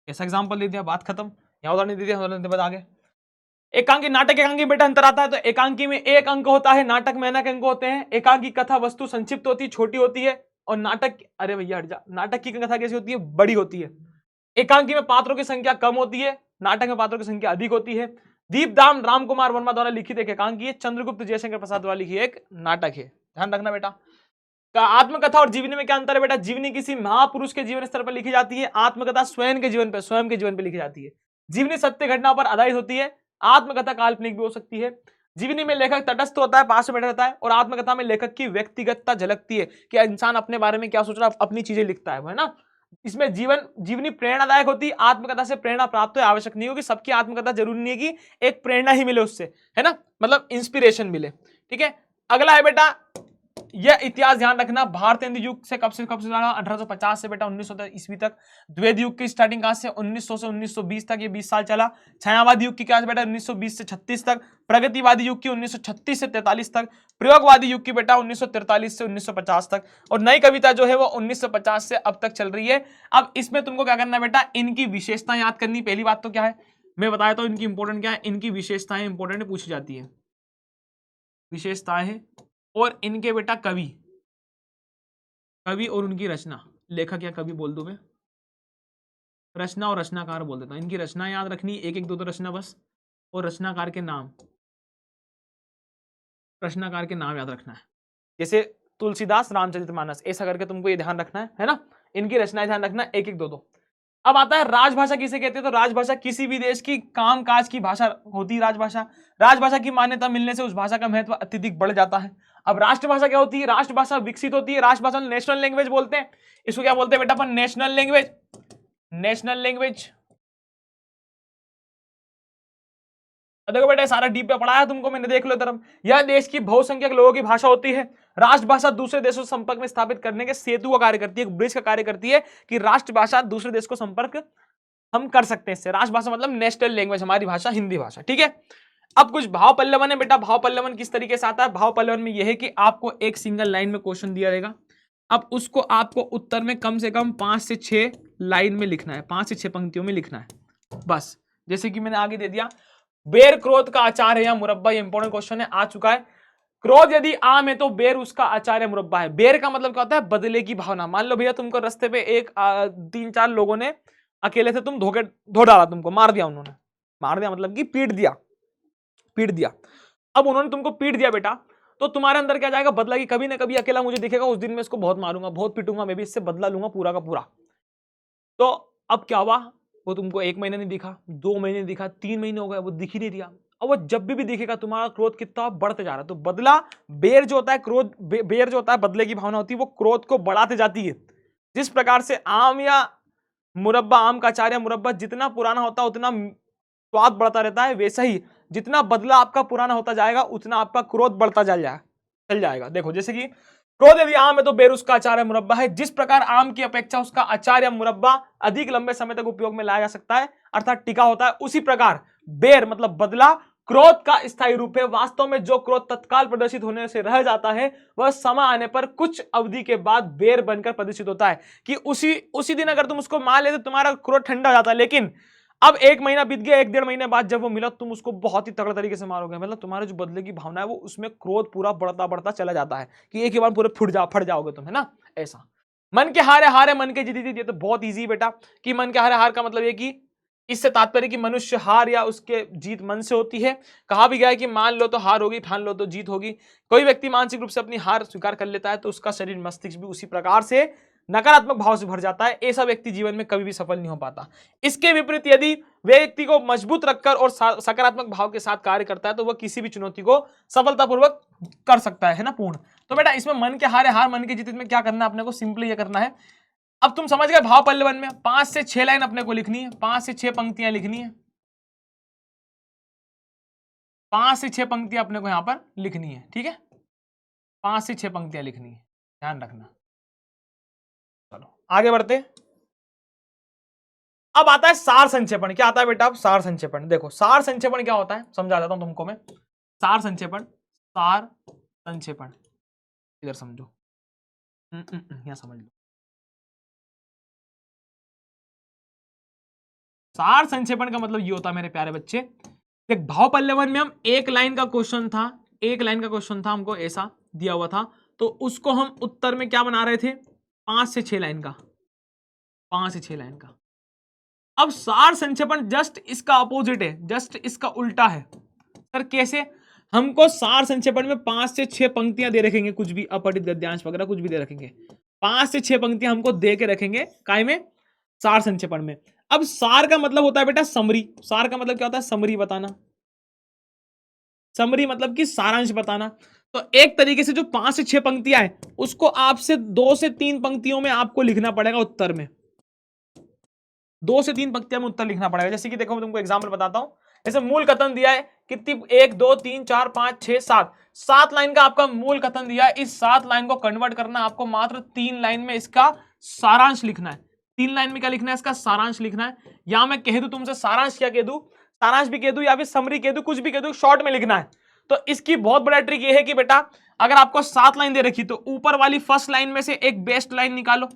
ऐसा एग्जांपल दे दिया, बात खत्म। यहां उदाहरण दे दिया, उदाहरण बाद आगे। एकांकी, नाटक एकांकी बेटा अंतर आता है। तो एकांकी में एक अंक होता है, नाटक में अनेक अंक होते हैं। एकांकी कथा वस्तु संक्षिप्त होती है, छोटी होती है, और नाटक, अरे भैया हट जा, नाटक की कथा कैसी होती है, बड़ी होती है। एकांकी में पात्रों की संख्या कम होती है, नाटक में पात्रों की संख्या अधिक होती है। दीपदाम राम कुमार वर्मा द्वारा लिखित एक एकांकी है, चंद्रगुप्त जयशंकर प्रसाद द्वारा लिखी एक नाटक है। ध्यान रखना बेटा। आत्मकथा और जीवनी में क्या अंतर है बेटा, जीवनी किसी महापुरुष के जीवन स्तर पर लिखी जाती है, आत्मकथा स्वयं के जीवन पर लिखी जाती है। जीवनी सत्य घटना पर आधारित होती है, आत्मकथा काल्पनिक भी हो सकती है। जीवनी में लेखक तटस्थ होता है, पास में बैठा रहता है, और आत्मकथा में लेखक की व्यक्तिगतता झलकती है कि इंसान अपने बारे में क्या सोच रहा है, अपनी चीजें लिखता है ना। इसमें जीवनी प्रेरणादायक होती है, आत्मकथा से प्रेरणा प्राप्त हो आवश्यक नहीं होगी, सबकी आत्मकथा जरूरी नहीं है कि एक प्रेरणा ही मिले उससे, है ना, मतलब इंस्पिरेशन मिले। ठीक है, अगला है बेटा यह इतिहास ध्यान रखना, भारतीय युग से कब से 1850 से बेटा 1900 ईस्वी तक। द्वैध युग की स्टार्टिंग कहां से 1900 से 1920 तक, ये 20 साल चला। छायावादी युग की क्या बेटा 1920 से 36 तक। प्रगतिवादी युग की 1936 से 43 तक। प्रयोगवादी युग की बेटा 1943 से 1950 तक। और नई कविता जो है वो 1950 से अब तक चल रही है। अब इसमें तुमको क्या करना है बेटा, इनकी विशेषताएं याद करनी। पहली बात तो क्या है मैं बताया तो इनकी इंपॉर्टेंट क्या है, इनकी विशेषताएं इंपॉर्टेंट पूछी जाती है, विशेषताएं है। और इनके बेटा कवि और उनकी रचना, लेखक या कवि बोल दो मैं, रचना और रचनाकार बोल देता हूं। इनकी रचना याद रखनी, एक एक दो रचना बस, और रचनाकार के नाम, रचनाकार के नाम याद रखना है। जैसे तुलसीदास रामचरितमानस, ऐसा करके तुमको ये ध्यान रखना है ना। इनकी रचनाएं ध्यान रखना, एक एक दो। अब आता है राजभाषा किसे कहते हैं, तो राजभाषा किसी भी देश की कामकाज की भाषा होती है। राजभाषा, राजभाषा की मान्यता मिलने से उस भाषा का महत्व अत्यधिक बढ़ जाता है। अब राष्ट्रभाषा क्या होती है, राष्ट्रभाषा विकसित होती है, राष्ट्रभाषा नेशनल लैंग्वेज बोलते हैं। इसको क्या बोलते हैं बेटा अपन, नेशनल लैंग्वेज, नेशनल लैंग्वेज। देखो बेटा सारा डीप पे पढ़ाया तुमको मैंने, देख लो तरफ। यह देश की बहुसंख्यक लोगों की भाषा होती है। राष्ट्रभाषा दूसरे देशों से संपर्क में स्थापित करने के सेतु का कार्य करती है, ब्रिज का कार्य करती है, कि राष्ट्रभाषा दूसरे देश को संपर्क हम कर सकते हैं इससे। राष्ट्रभाषा मतलब नेशनल लैंग्वेज, हमारी भाषा हिंदी भाषा। ठीक है, अब कुछ भाव पल्लवन है बेटा। भाव पल्लवन किस तरीके से आता है, भाव पल्लवन में यह है कि आपको एक सिंगल लाइन में क्वेश्चन दिया रहेगा, अब उसको आपको उत्तर में कम से कम 5 से 6 लाइन में लिखना है, 5 से 6 पंक्तियों में लिखना है बस। जैसे कि मैंने आगे दे दिया, बेर क्रोध का आचार है या मुरब्बा, ये इंपॉर्टेंट क्वेश्चन है, आ चुका है। क्रोध यदि आम है तो बेर उसका आचार्य मुरब्बा है। बेर का मतलब क्या होता है, बदले की भावना। मान लो भैया तुमको रास्ते पे एक 3-4 लोगों ने अकेले थे, तुम धो डाला, तुमको मार दिया उन्होंने, मार दिया मतलब कि पीट दिया। अब उन्होंने तुमको पीट दिया बेटा, तो तुम्हारे अंदर क्या जाएगा, बदला की कभी ना कभी अकेला मुझे दिखेगा, उस दिन मैं इसको बहुत मारूंगा, बहुत पीटूंगा, मैं भी इससे बदला लूंगा पूरा का पूरा। तो अब क्या हुआ, वो तुमको 1 महीना नहीं दिखा, 2 महीने दिखा, 3 महीने हो गए, वो दिख ही नहीं दिया। अब वो जब भी दिखेगा तुम्हारा क्रोध कितना बढ़ते जा रहा है। तो बदला, बेर जो होता है, क्रोध बेर जो होता है, बदले की भावना होती है, वो क्रोध को बढ़ाते जाती है। जिस प्रकार से आम या मुरब्बा, आम का अचार या मुरब्बा जितना पुराना होता है उतना स्वाद बढ़ता रहता है, वैसा ही जितना बदला आपका पुराना होता जाएगा उतना आपका क्रोध बढ़ता चल जाएगा। देखो जैसे कि क्रोध यदि आम है तो बेर उसका अचार या मुरब्बा है। जिस प्रकार आम की अपेक्षा उसका अचार या मुरब्बा अधिक लंबे समय तक उपयोग में लाया जा सकता है, अर्थात टिका होता है, उसी प्रकार बेर मतलब बदला क्रोध का स्थायी रूप है। वास्तव में जो क्रोध तत्काल प्रदर्शित होने से रह जाता है, वह समय आने पर कुछ अवधि के बाद बेर बनकर प्रदर्शित होता है। कि उसी दिन अगर तुम उसको मार लेते तुम्हारा क्रोध ठंडा हो जाता है, लेकिन अब 1 महीना बीत गया, 1-1.5 महीने बाद जब वो मिला, तुम उसको बहुत ही तगड़े तरीके से मारोगे। मतलब तुम्हारे जो बदले की भावना है वो उसमें क्रोध पूरा बढ़ता चला जाता है, कि एक ही बार पूरे फट जाओगे तुम, है ना। ऐसा मन के हारे मन के जीती। ये तो बहुत ईजी बेटा, कि मन के हार का मतलब ये कि इससे तात्पर्य कि मनुष्य हार या उसके जीत मन से होती है। कहा भी गया है कि मान लो तो हार होगी, ठान लो तो जीत होगी। कोई व्यक्ति मानसिक रूप से अपनी हार स्वीकार कर लेता है तो उसका शरीर मस्तिष्क भी उसी प्रकार से नकारात्मक भाव से भर जाता है। ऐसा व्यक्ति जीवन में कभी भी सफल नहीं हो पाता। इसके विपरीत यदि व्यक्ति को मजबूत रखकर और सकारात्मक भाव के साथ कार्य करता है तो वह किसी भी चुनौती को सफलतापूर्वक कर सकता है ना, पूर्ण। तो बेटा इसमें मन के हार मन की जीत में क्या करना है अपने को, सिंपली ये करना है। अब तुम समझ गए भाव पल्लवन में 5 से 6 लाइन अपने को लिखनी है, 5 से 6 पंक्तियां लिखनी है, 5 से 6 पंक्तियां अपने को यहां पर लिखनी है। ठीक है, 5 से 6 पंक्तियां लिखनी है, ध्यान रखना। चलो आगे बढ़ते। अब आता है सार संक्षेपण। क्या आता है बेटा, अब सार संक्षेपण। देखो सार संक्षेपण क्या होता है समझा देता हूं तुमको मैं। सार संक्षेपण, सार संक्षेपण इधर समझो, यहां समझ लो। सार संक्षेपण का मतलब ये होता है मेरे प्यारे बच्चे, देख भाव पल्लवन में हम 1 लाइन का क्वेश्चन था, 1 लाइन का क्वेश्चन था, हमको ऐसा दिया हुआ था, तो उसको हम उत्तर में क्या बना रहे थे, 5 से 6 लाइन का, 5 से 6 लाइन का। अब सार संक्षेपण जस्ट इसका अपोजिट है, जस्ट इसका उल्टा है। सर कैसे, हमको सार संक्षेपण में 5 से 6 पंक्तियां दे रखेंगे, कुछ भी अपठित गद्यांश वगैरह कुछ भी दे रखेंगे, 5 से 6 पंक्तियां हमको दे के रखेंगे काय में, सार संक्षेपण में। अब सार का मतलब होता है बेटा समरी। सार का मतलब क्या होता है? समरी बताना। समरी मतलब कि सारांश बताना। तो एक तरीके से जो 5 से 6 पंक्तियां हैं उसको आपसे 2 से 3 पंक्तियों में आपको लिखना पड़ेगा उत्तर में। 2 से 3 पंक्तियों में उत्तर लिखना पड़ेगा। जैसे कि देखो मैं तुमको एग्जाम्पल बताता हूं। जैसे मूल कथन दिया है कितनी, 1 2 3 4 5 6 7, 7 लाइन का आपका मूल कथन दिया है। इस 7 लाइन को कन्वर्ट करना आपको मात्र 3 लाइन में इसका सारांश लिखना है। 3 लाइन में क्या लिखना है? इसका सारांश लिखना है। या मैं कह दूं तुमसे सारांश क्या कह दूं, सारांश भी कह दूं या फिर समरी कह दूं, कुछ भी कह दूं, शॉर्ट में लिखना है। तो इसकी बहुत बड़ा ट्रिक ये है कि बेटा अगर आपको 7 लाइन दे रखी तो ऊपर वाली फर्स्ट लाइन में से एक बेस्ट लाइन निकालो,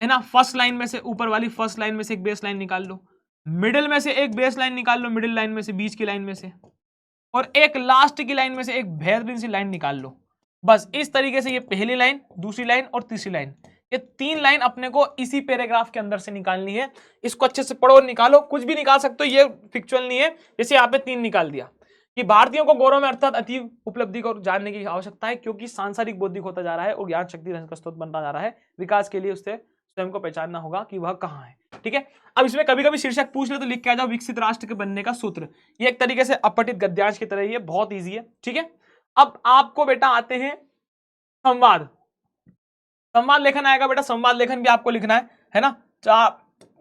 है ना। फर्स्ट लाइन में से, ऊपर वाली फर्स्ट लाइन में से एक बेस लाइन निकाल लो, मिडिल में से एक बेस लाइन निकाल लो, मिडिल लाइन में से, बीच की लाइन में से, और एक लास्ट की लाइन में से एक बेहतरीन सी लाइन निकाल लो। बस इस तरीके से ये पहली लाइन, दूसरी लाइन और तीसरी लाइन, ये 3 लाइन अपने को इसी पैराग्राफ के अंदर से निकालनी है। इसको अच्छे से पढ़ो और निकालो। कुछ भी निकाल सकते हो, ये फिक्चुअल नहीं है। जैसे यहाँ पे 3 निकाल दिया कि भारतीयों को गौरव में अर्थात अति उपलब्धि को जानने की आवश्यकता है क्योंकि सांसारिक बौद्धिक होता जा रहा है और ज्ञान शक्ति का स्रोत बनता जा रहा है। विकास के लिए उससे स्वयं को पहचानना होगा कि वह कहाँ है। ठीक है। अब इसमें कभी कभी शीर्षक पूछ ले तो लिख के आ जाओ विकसित राष्ट्र के बनने का सूत्र। ये एक तरीके से अपठित गद्यांश की तरह ही है, बहुत ईजी है। ठीक है। अब आपको बेटा आते हैं संवाद। संवाद लेखन आएगा बेटा। संवाद लेखन भी आपको लिखना है ना।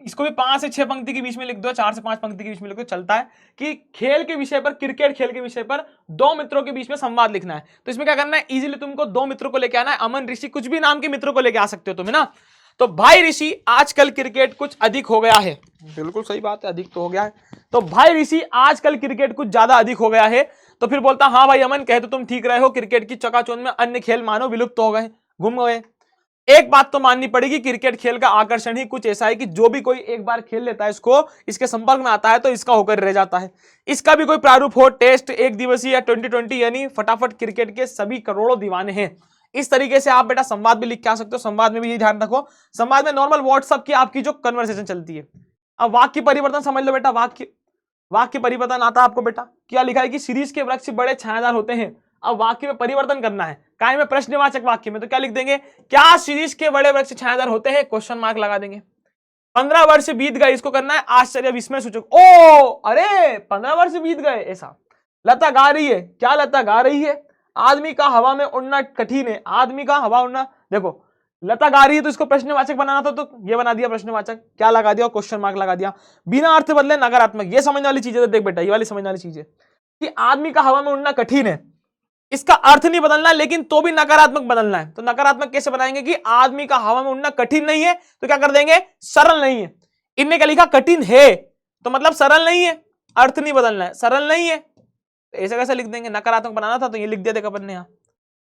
इसको भी 5 से 6 पंक्ति के बीच में लिख दो, 4 से 5 पंक्ति के बीच में लिख दो, चलता है कि खेल के विषय पर, क्रिकेट खेल के विषय पर 2 मित्रों के बीच में संवाद लिखना है। तो इसमें क्या करना है, इजीली तुमको 2 मित्रों को लेके आना है। अमन, ऋषि, कुछ भी नाम के मित्रों को लेके आ सकते हो तुम, है ना। तो भाई ऋषि, आजकल क्रिकेट कुछ अधिक हो गया है। बिल्कुल सही बात है, अधिक तो हो गया है। तो भाई ऋषि, आजकल क्रिकेट कुछ ज्यादा अधिक हो गया है। तो फिर बोलता हाँ भाई अमन, कहे तो तुम ठीक रहे हो, क्रिकेट की चकाचौंध में अन्य खेल मानो विलुप्त हो गए, गुम गए। एक बात तो माननी पड़ेगी, क्रिकेट खेल का आकर्षण ही कुछ ऐसा है कि जो भी कोई एक बार खेल लेता है, इसको, इसके संपर्क में आता है तो इसका होकर रह जाता है। इसका भी कोई प्रारूप हो, टेस्ट, एक दिवसीय या 2020, यानी फटाफट क्रिकेट के सभी करोड़ों दीवाने हैं। इस तरीके से आप बेटा संवाद भी लिख के आ सकते हो। संवाद में भी ये ध्यान रखो, संवाद में नॉर्मल व्हाट्सएप की आपकी जो कन्वर्सेशन चलती है। अब वाक्य परिवर्तन समझ लो बेटा। वाक्य परिवर्तन आता है आपको बेटा। क्या लिखा है कि सीरीज के वृक्ष बड़े छायादार होते हैं। अब वाक्य में परिवर्तन करना है, काय में प्रश्नवाचक वाक्य में, तो क्या लिख देंगे, क्या सीरीज के बड़े वृक्ष छायादार होते हैं, क्वेश्चन मार्क लगा देंगे। 15 वर्ष बीत गए, इसको करना है आश्चर्य विस्मय सूचक। ओ अरे 15 वर्ष बीत गए, ऐसा। लता गा रही है, क्या लता गा रही है, आदमी का हवा में उड़ना कठिन है, आदमी का हवा उड़ना। देखो लता गा रही है तो इसको प्रश्नवाचक बनाना था, तो ये बना दिया प्रश्नवाचक, क्या लगा दिया, क्वेश्चन मार्क लगा दिया। बिना अर्थ बदले नकारात्मक, ये समझने वाली चीज है। देख बेटा, ये वाली समझने वाली चीज है कि आदमी का हवा में उड़ना कठिन है, इसका अर्थ नहीं बदलना लेकिन तो भी नकारात्मक बदलना है। तो नकारात्मक कैसे बनाएंगे कि आदमी का हवा में उड़ना कठिन नहीं है, तो क्या कर देंगे, सरल नहीं है। इनने क्या लिखा, कठिन है, तो मतलब सरल नहीं है, अर्थ नहीं बदलना है, सरल नहीं है। तो ऐसा कैसे लिख देंगे, नकारात्मक बनाना था तो ये लिख दिया। देखा अपन ने, यहां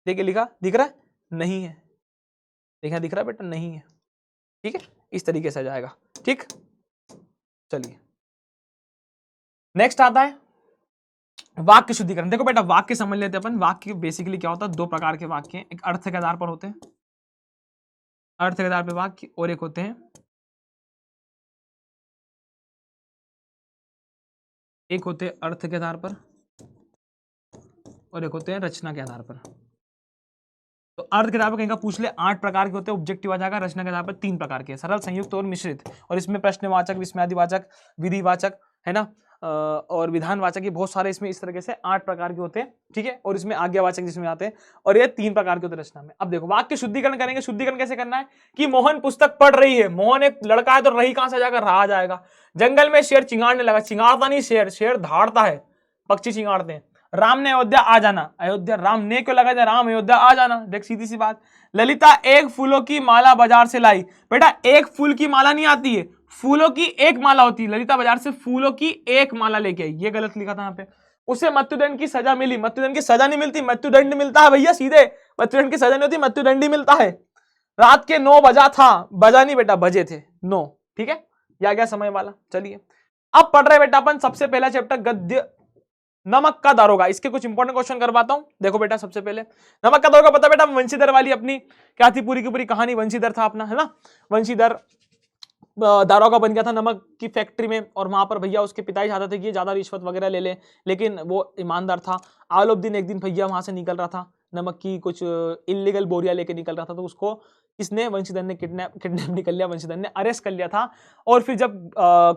देखिए लिखा, दिख रहा है, नहीं है। देखा, दिख रहा है बेटा, नहीं है। ठीक है, इस तरीके से जाएगा। ठीक, चलिए नेक्स्ट आता है वाक्य शुद्धिकरण। देखो बेटा, वाक्य समझ लेते हैं अपन। वाक्य बेसिकली क्या होता है, 2 प्रकार के वाक्य हैं। एक अर्थ के आधार पर होते हैं, अर्थ के आधार पर वाक्य, और एक होते हैं, एक होते हैं अर्थ के आधार पर और एक होते हैं रचना के आधार पर। तो अर्थ के आधार पर कहीं का पूछ ले, 8 प्रकार के होते हैं, ऑब्जेक्टिव आ जाएगा। रचना के आधार पर 3 प्रकार के, सरल, संयुक्त और मिश्रित। और इसमें प्रश्नवाचक, विस्मयादिवाचक, विधिवाचक, है ना, और विधानवाचक, ये बहुत सारे इसमें इस तरीके से 8 प्रकार के होते हैं। ठीक है, और इसमें आज्ञावाचक जिसमें आते हैं, और ये 3 प्रकार के होते हैं रचना में। अब देखो वाक्य शुद्धिकरण करेंगे। शुद्धिकरण कैसे करना है कि मोहन पुस्तक पढ़ रही है, मोहन एक लड़का है तो रही कहां से जाएगा, रहा जाएगा। जंगल में शेर चिंगाड़ने लगा, चिंगाड़ता नहीं शेर, शेर धाड़ता है, पक्षी चिंगाड़ते हैं। राम ने अयोध्या आ जाना, अयोध्या, राम ने क्यों लगा, राम अयोध्या आ जाना। देख सीधी सी बात। ललिता एक फूलों की माला बाजार से लाई, बेटा एक फूल की माला नहीं आती है, फूलों की एक माला होती है। ललिता बाजार से फूलों की एक माला लेके आई, ये गलत लिखा था यहाँ पे। उसे मृत्युदंड की सजा मिली, मृत्युदंड की सजा नहीं मिलती, मृत्युदंड मिलता है भैया, सीधे मृत्युदंड की सजा नहीं होती, मृत्युदंड ही मिलता है। रात के 9 बजा था, बजा नहीं बेटा, बजे थे 9। ठीक है, या गया समय वाला। चलिए अब पढ़ रहे बेटा अपन सबसे पहला चैप्टर गद्य, नमक का दारोगा। इसके कुछ इंपॉर्टेंट क्वेश्चन करवाता हूं। देखो बेटा, सबसे पहले नमक का दारोगा पता बेटा, वंशीधर वाली अपनी क्या थी, पूरी की पूरी कहानी, वंशीधर था अपना, है ना। वंशीधर दारोगा बन गया था नमक की फैक्ट्री में, और वहां पर भैया उसके पिताजी चाहते थे कि ये ज्यादा रिश्वत वगैरह ले ले, लेकिन वो ईमानदार था। आल ऑफ दिन एक दिन भैया वहां से निकल रहा था, नमक की कुछ इलीगल बोरिया लेके निकल रहा था, तो उसको इसने वंशीधर ने किडनैप निकल लिया, वंशीधर ने अरेस्ट कर लिया था। और फिर जब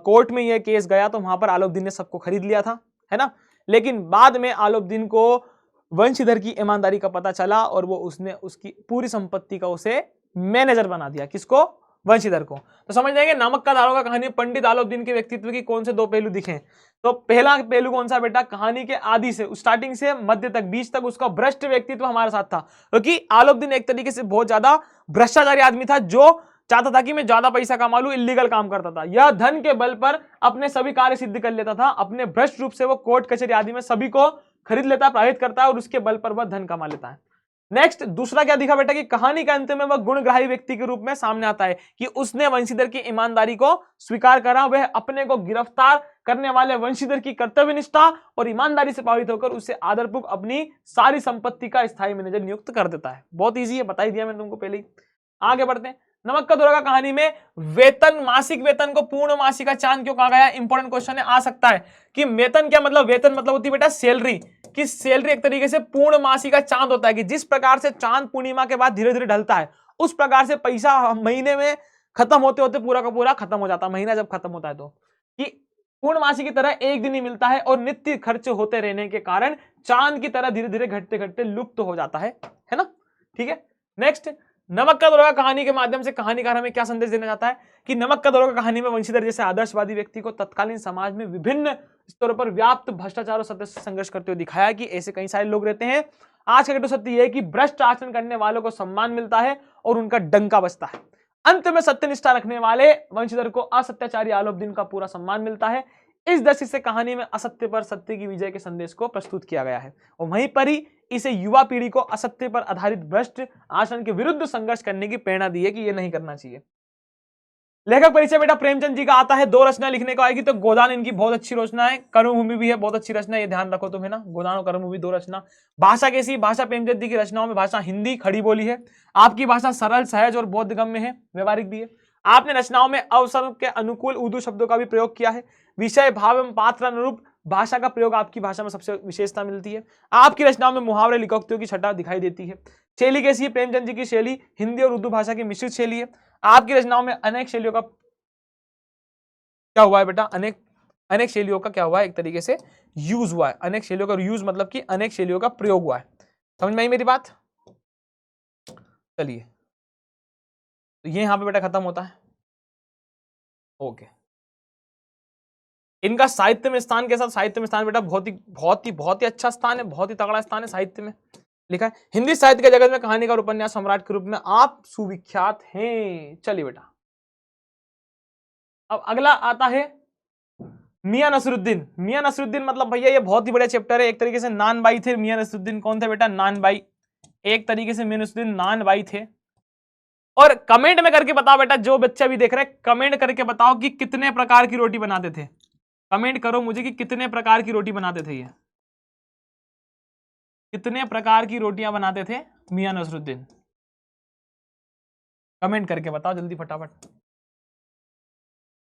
कोर्ट में यह केस गया तो वहां पर आलोकदीन ने सबको खरीद लिया था, है ना। लेकिन बाद में आलोकदीन को वंशीधर की ईमानदारी का पता चला और वो उसने उसकी पूरी संपत्ति का उसे मैनेजर बना दिया। किसको? वंशीधर को। तो समझ जाएंगे नमक का दारोगा कहानी पंडित आलोकदीन के व्यक्तित्व की कौन से दो पहलू दिखे। तो पहला पहलू कौन सा बेटा? कहानी के आदि से, स्टार्टिंग से मध्य तक, बीच तक उसका भ्रष्ट व्यक्तित्व हमारे साथ था, क्योंकि आलोकदीन एक तरीके से बहुत ज्यादा भ्रष्टाचारी आदमी था, जो चाहता था कि मैं ज्यादा पैसा कमा लूं, इलीगल काम करता था। यह धन के बल पर अपने सभी कार्य सिद्ध कर लेता था। अपने भ्रष्ट रूप से वो कोर्ट कचहरी आदि में सभी को खरीद लेता है, प्रभावित करता है और उसके बल पर वह धन कमा लेता है। नेक्स्ट, दूसरा क्या दिखा बेटा कि कहानी के अंत में वह गुणग्राही व्यक्ति के रूप में सामने आता है कि उसने वंशीधर की ईमानदारी को स्वीकार करा। वह अपने को गिरफ्तार करने वाले वंशीधर की कर्तव्यनिष्ठा और ईमानदारी से प्रभावित होकर उसे आदरपूर्वक अपनी सारी संपत्ति का स्थायी मैनेजर नियुक्त कर देता है। बहुत ईजी है, बता ही दिया मैंने तुमको पहले ही। आगे बढ़ते हैं। नमक का दारोगा कहानी में वेतन, मासिक वेतन को पूर्ण मासिक का चांद क्यों कहा गया? इंपॉर्टेंट क्वेश्चन है, आ सकता है कि वेतन क्या मतलब? वेतन मतलब होती है बेटा सैलरी, कि सैलरी एक तरीके से पूर्ण मासी का चांद होता है, कि जिस प्रकार से चांद पूर्णिमा के बाद धीरे धीरे ढलता है, उस प्रकार से पैसा महीने में खत्म होते होते पूरा का पूरा खत्म हो जाता है। महीना जब खत्म होता है तो कि पूर्णमासी की तरह एक दिन ही मिलता है और नित्य खर्च होते रहने के कारण चांद की तरह धीरे धीरे घटते घटते लुप्त हो जाता है ना। ठीक है। नेक्स्ट, नमक का दारोगा कहानी के माध्यम से कहानीकार हमें क्या संदेश देना चाहता है कि नमक का दारोगा कहानी में वंशीधर जैसे आदर्शवादी व्यक्ति को तत्कालीन समाज में विभिन्न स्तरों पर व्याप्त भ्रष्टाचार और सत्य से संघर्ष करते हुए दिखाया कि ऐसे कई सारे लोग रहते हैं। आज का सत्य यह है कि भ्रष्ट आचरण करने वालों को सम्मान मिलता है और उनका डंका बजता है। अंत में सत्यनिष्ठा रखने वाले वंशीधर को असत्याचारी आलोकदीन का पूरा सम्मान मिलता है। इस दृष्टि से कहानी में असत्य पर सत्य की विजय के संदेश को प्रस्तुत किया गया है और वहीं पर ही इसे युवा पीढ़ी को असत्य पर आधारित भ्रष्ट आचरण के विरुद्ध संघर्ष करने की प्रेरणा दी है कि यह नहीं करना चाहिए। लेखक परिचय बेटा प्रेमचंद जी का आता है। 2 रचना लिखने को आएगी तो गोदान इनकी बहुत अच्छी रचना है, कर्मभूमि भी है बहुत अच्छी रचना, ये ध्यान रखो तुम्हें ना, गोदान और कर्मभूमि 2 रचना। भाषा कैसी? भाषा प्रेमचंद जी की रचनाओं में भाषा हिंदी खड़ी बोली है। आपकी भाषा सरल, सहज और बोधगम्य है, व्यवहारिक भी है। आपने रचनाओं में अवसर के अनुकूल उर्दू शब्दों का भी प्रयोग किया है। विषय, भाव एवं पात्र अनुरूप भाषा का प्रयोग आपकी भाषा में सबसे विशेषता मिलती है। आपकी रचनाओं में मुहावरे, लिखोक्तियों की छटा दिखाई देती है। शैली कैसी है? प्रेमचंद जी की शैली हिंदी और उर्दू भाषा की मिश्रित शैली है। आपकी रचनाओं में अनेक शैलियों का क्या हुआ है बेटा? अनेक शैलियों का क्या हुआ है? एक तरीके से यूज हुआ है। अनेक शैलियों का यूज मतलब कि अनेक शैलियों का प्रयोग हुआ है। समझ में आई मेरी बात? चलिए, तो ये यहां पे बेटा खत्म होता है। ओके, इनका साहित्य में स्थान कैसा? साहित्य में स्थान बेटा बहुत ही अच्छा स्थान है, बहुत ही तगड़ा स्थान है साहित्य में। लिखा है हिंदी साहित्य के जगत में कहानीकार उपन्यास सम्राट के रूप में आप सुविख्यात हैं। चलिए बेटा, अब अगला आता है मियां नसरुद्दीन। मियां नसरुद्दीन मतलब भैया ये बहुत ही बड़ा चैप्टर है। एक तरीके से नान बाई थे मियां नसरुद्दीन। कौन थे बेटा? नान बाई। एक तरीके से मियां नसरुद्दीन नान बाई थे। और कमेंट में करके बताओ बेटा, जो बच्चा भी देख रहे हैं कमेंट करके बताओ कि कितने प्रकार की रोटी बनाते थे। कमेंट करो मुझे कि कितने प्रकार की रोटी बनाते थे ये, कितने प्रकार की रोटियां बनाते थे मियां नसरुद्दीन। कमेंट करके बताओ जल्दी फटाफट।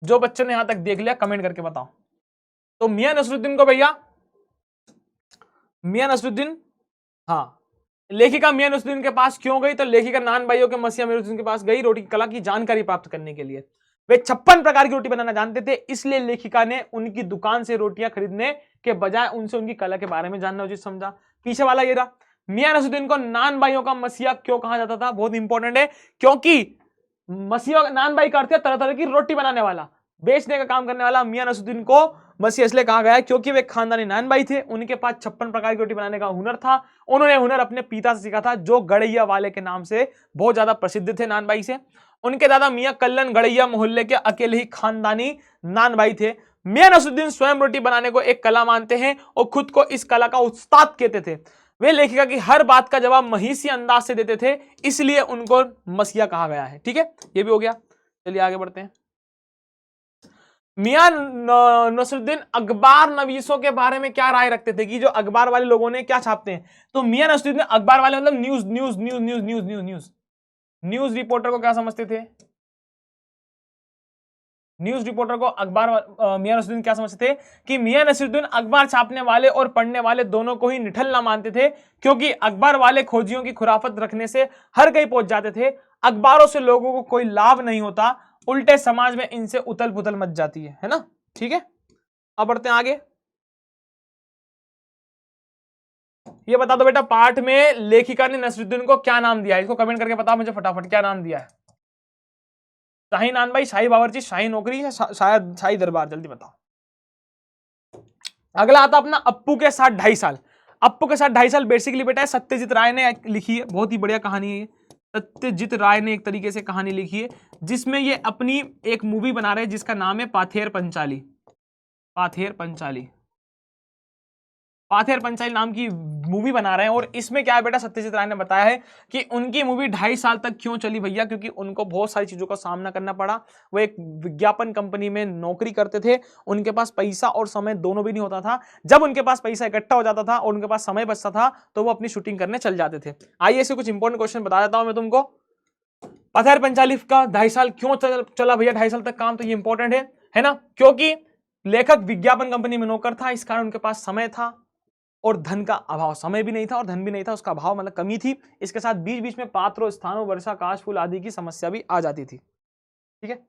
जो बच्चों ने यहां तक देख लिया कमेंट करके बताओ। तो मियां नसरुद्दीन को भैया, मियां नसरुद्दीन, हाँ, लेखिका मियां नसरुद्दीन के पास क्यों गई? तो लेखिका नान भाइयों के मसीहा मियां नसरुद्दीन के पास गई रोटी की कला की जानकारी प्राप्त करने के लिए। वे 56 प्रकार की रोटी बनाना जानते थे, इसलिए लेखिका ने उनकी दुकान से रोटियां खरीदने के बजाय उनसे उनकी कला के बारे में जानना उचित समझा। पीछे वाला ये रहा। मियां नसरुद्दीन को नान भाइयों का मसीहा क्यों कहा जाता था? बहुत इंपॉर्टेंट है, क्योंकि मसीहा नान भाई का अर्थ है तरह तरह की रोटी बनाने वाला, बेचने का काम करने वाला। मियां नसरुद्दीन को मसीहा इसलिए कहा गया है क्योंकि वे खानदानी नान भाई थे। उनके पास 56 प्रकार की रोटी बनाने का हुनर था। उन्होंने हुनर अपने पिता से सीखा था, जो गड़ैया वाले के नाम से बहुत ज्यादा प्रसिद्ध थे नान भाई से। उनके दादा मियां कल्लन गड़ैया मोहल्ले के अकेले ही खानदानी नान भाई थे। मियां नसरुद्दीन स्वयं रोटी बनाने को एक कला मानते हैं और खुद को इस कला का उस्ताद कहते थे। वे लेखिका की हर बात का जवाब महीसी अंदाज से देते थे, इसलिए उनको मसीहा कहा गया है। ठीक है, ये भी हो गया। चलिए आगे बढ़ते हैं। मियां नसरुद्दीन अखबार नवीसों के बारे में क्या राय रखते थे कि जो अखबार वाले लोगों ने क्या छापते हैं? तो मियां नसरुद्दीन अखबार वाले मतलब news news news news news news news news reporter को क्या समझते थे? न्यूज रिपोर्टर को अखबार मियां नसीरुद्दीन क्या समझते थे कि मियां नसीरुद्दीन अखबार छापने वाले और पढ़ने वाले दोनों को ही निठल्ल ना मानते थे, क्योंकि अखबार वाले खोजियों की खुराफत रखने से हर कहीं पहुंच जाते थे। अखबारों से लोगों को कोई लाभ नहीं होता, उल्टे समाज में इनसे उथल पुथल मच जाती है ना। ठीक है, अब बढ़ते हैं आगे। ये बता दो बेटा, पाठ में लेखिका ने नसीरुद्दीन को क्या नाम दिया है? इसको कमेंट करके बताओ मुझे फटाफट, क्या नाम दिया है? शाही नान भाई, शाही बावर्ची, शाही नौकरी या शायद शाही दरबार? जल्दी बताओ। अगला आता अपना अप्पू के साथ 2.5 साल। अप्पू के साथ 2.5 साल बेसिकली बेटा है सत्यजीत राय ने लिखी है, बहुत ही बढ़िया कहानी है। सत्यजीत राय ने एक तरीके से कहानी लिखी है जिसमें ये अपनी एक मूवी बना रहे हैं जिसका नाम है पाथेर पंचाली। पाथेर पंचाली, पाथेर पंचाली नाम की मूवी बना रहे हैं। और इसमें क्या है बेटा, सत्यजीत राय ने बताया है कि उनकी मूवी 2.5 साल तक क्यों चली भैया, क्योंकि उनको बहुत सारी चीजों का सामना करना पड़ा। वो एक विज्ञापन कंपनी में नौकरी करते थे, उनके पास पैसा और समय दोनों भी नहीं होता था। जब उनके पास पैसा इकट्ठा हो जाता था और उनके पास समय बचता था तो वो अपनी शूटिंग करने चल जाते थे। आइए ऐसे कुछ इंपॉर्टेंट क्वेश्चन बता देता हूं मैं तुमको। पाथेर पंचाली का 2.5 साल क्यों चला भैया, 2.5 साल तक काम, तो ये इंपॉर्टेंट है ना, क्योंकि लेखक विज्ञापन कंपनी में नौकर था, इस कारण उनके पास समय था और धन का अभाव। समय भी नहीं था और धन भी नहीं था, उसका अभाव मतलब कमी थी। इसके साथ बीच बीच में पात्रों, स्थानों, वर्षा, काश फूल आदि की समस्या भी आ जाती थी। ठीक है,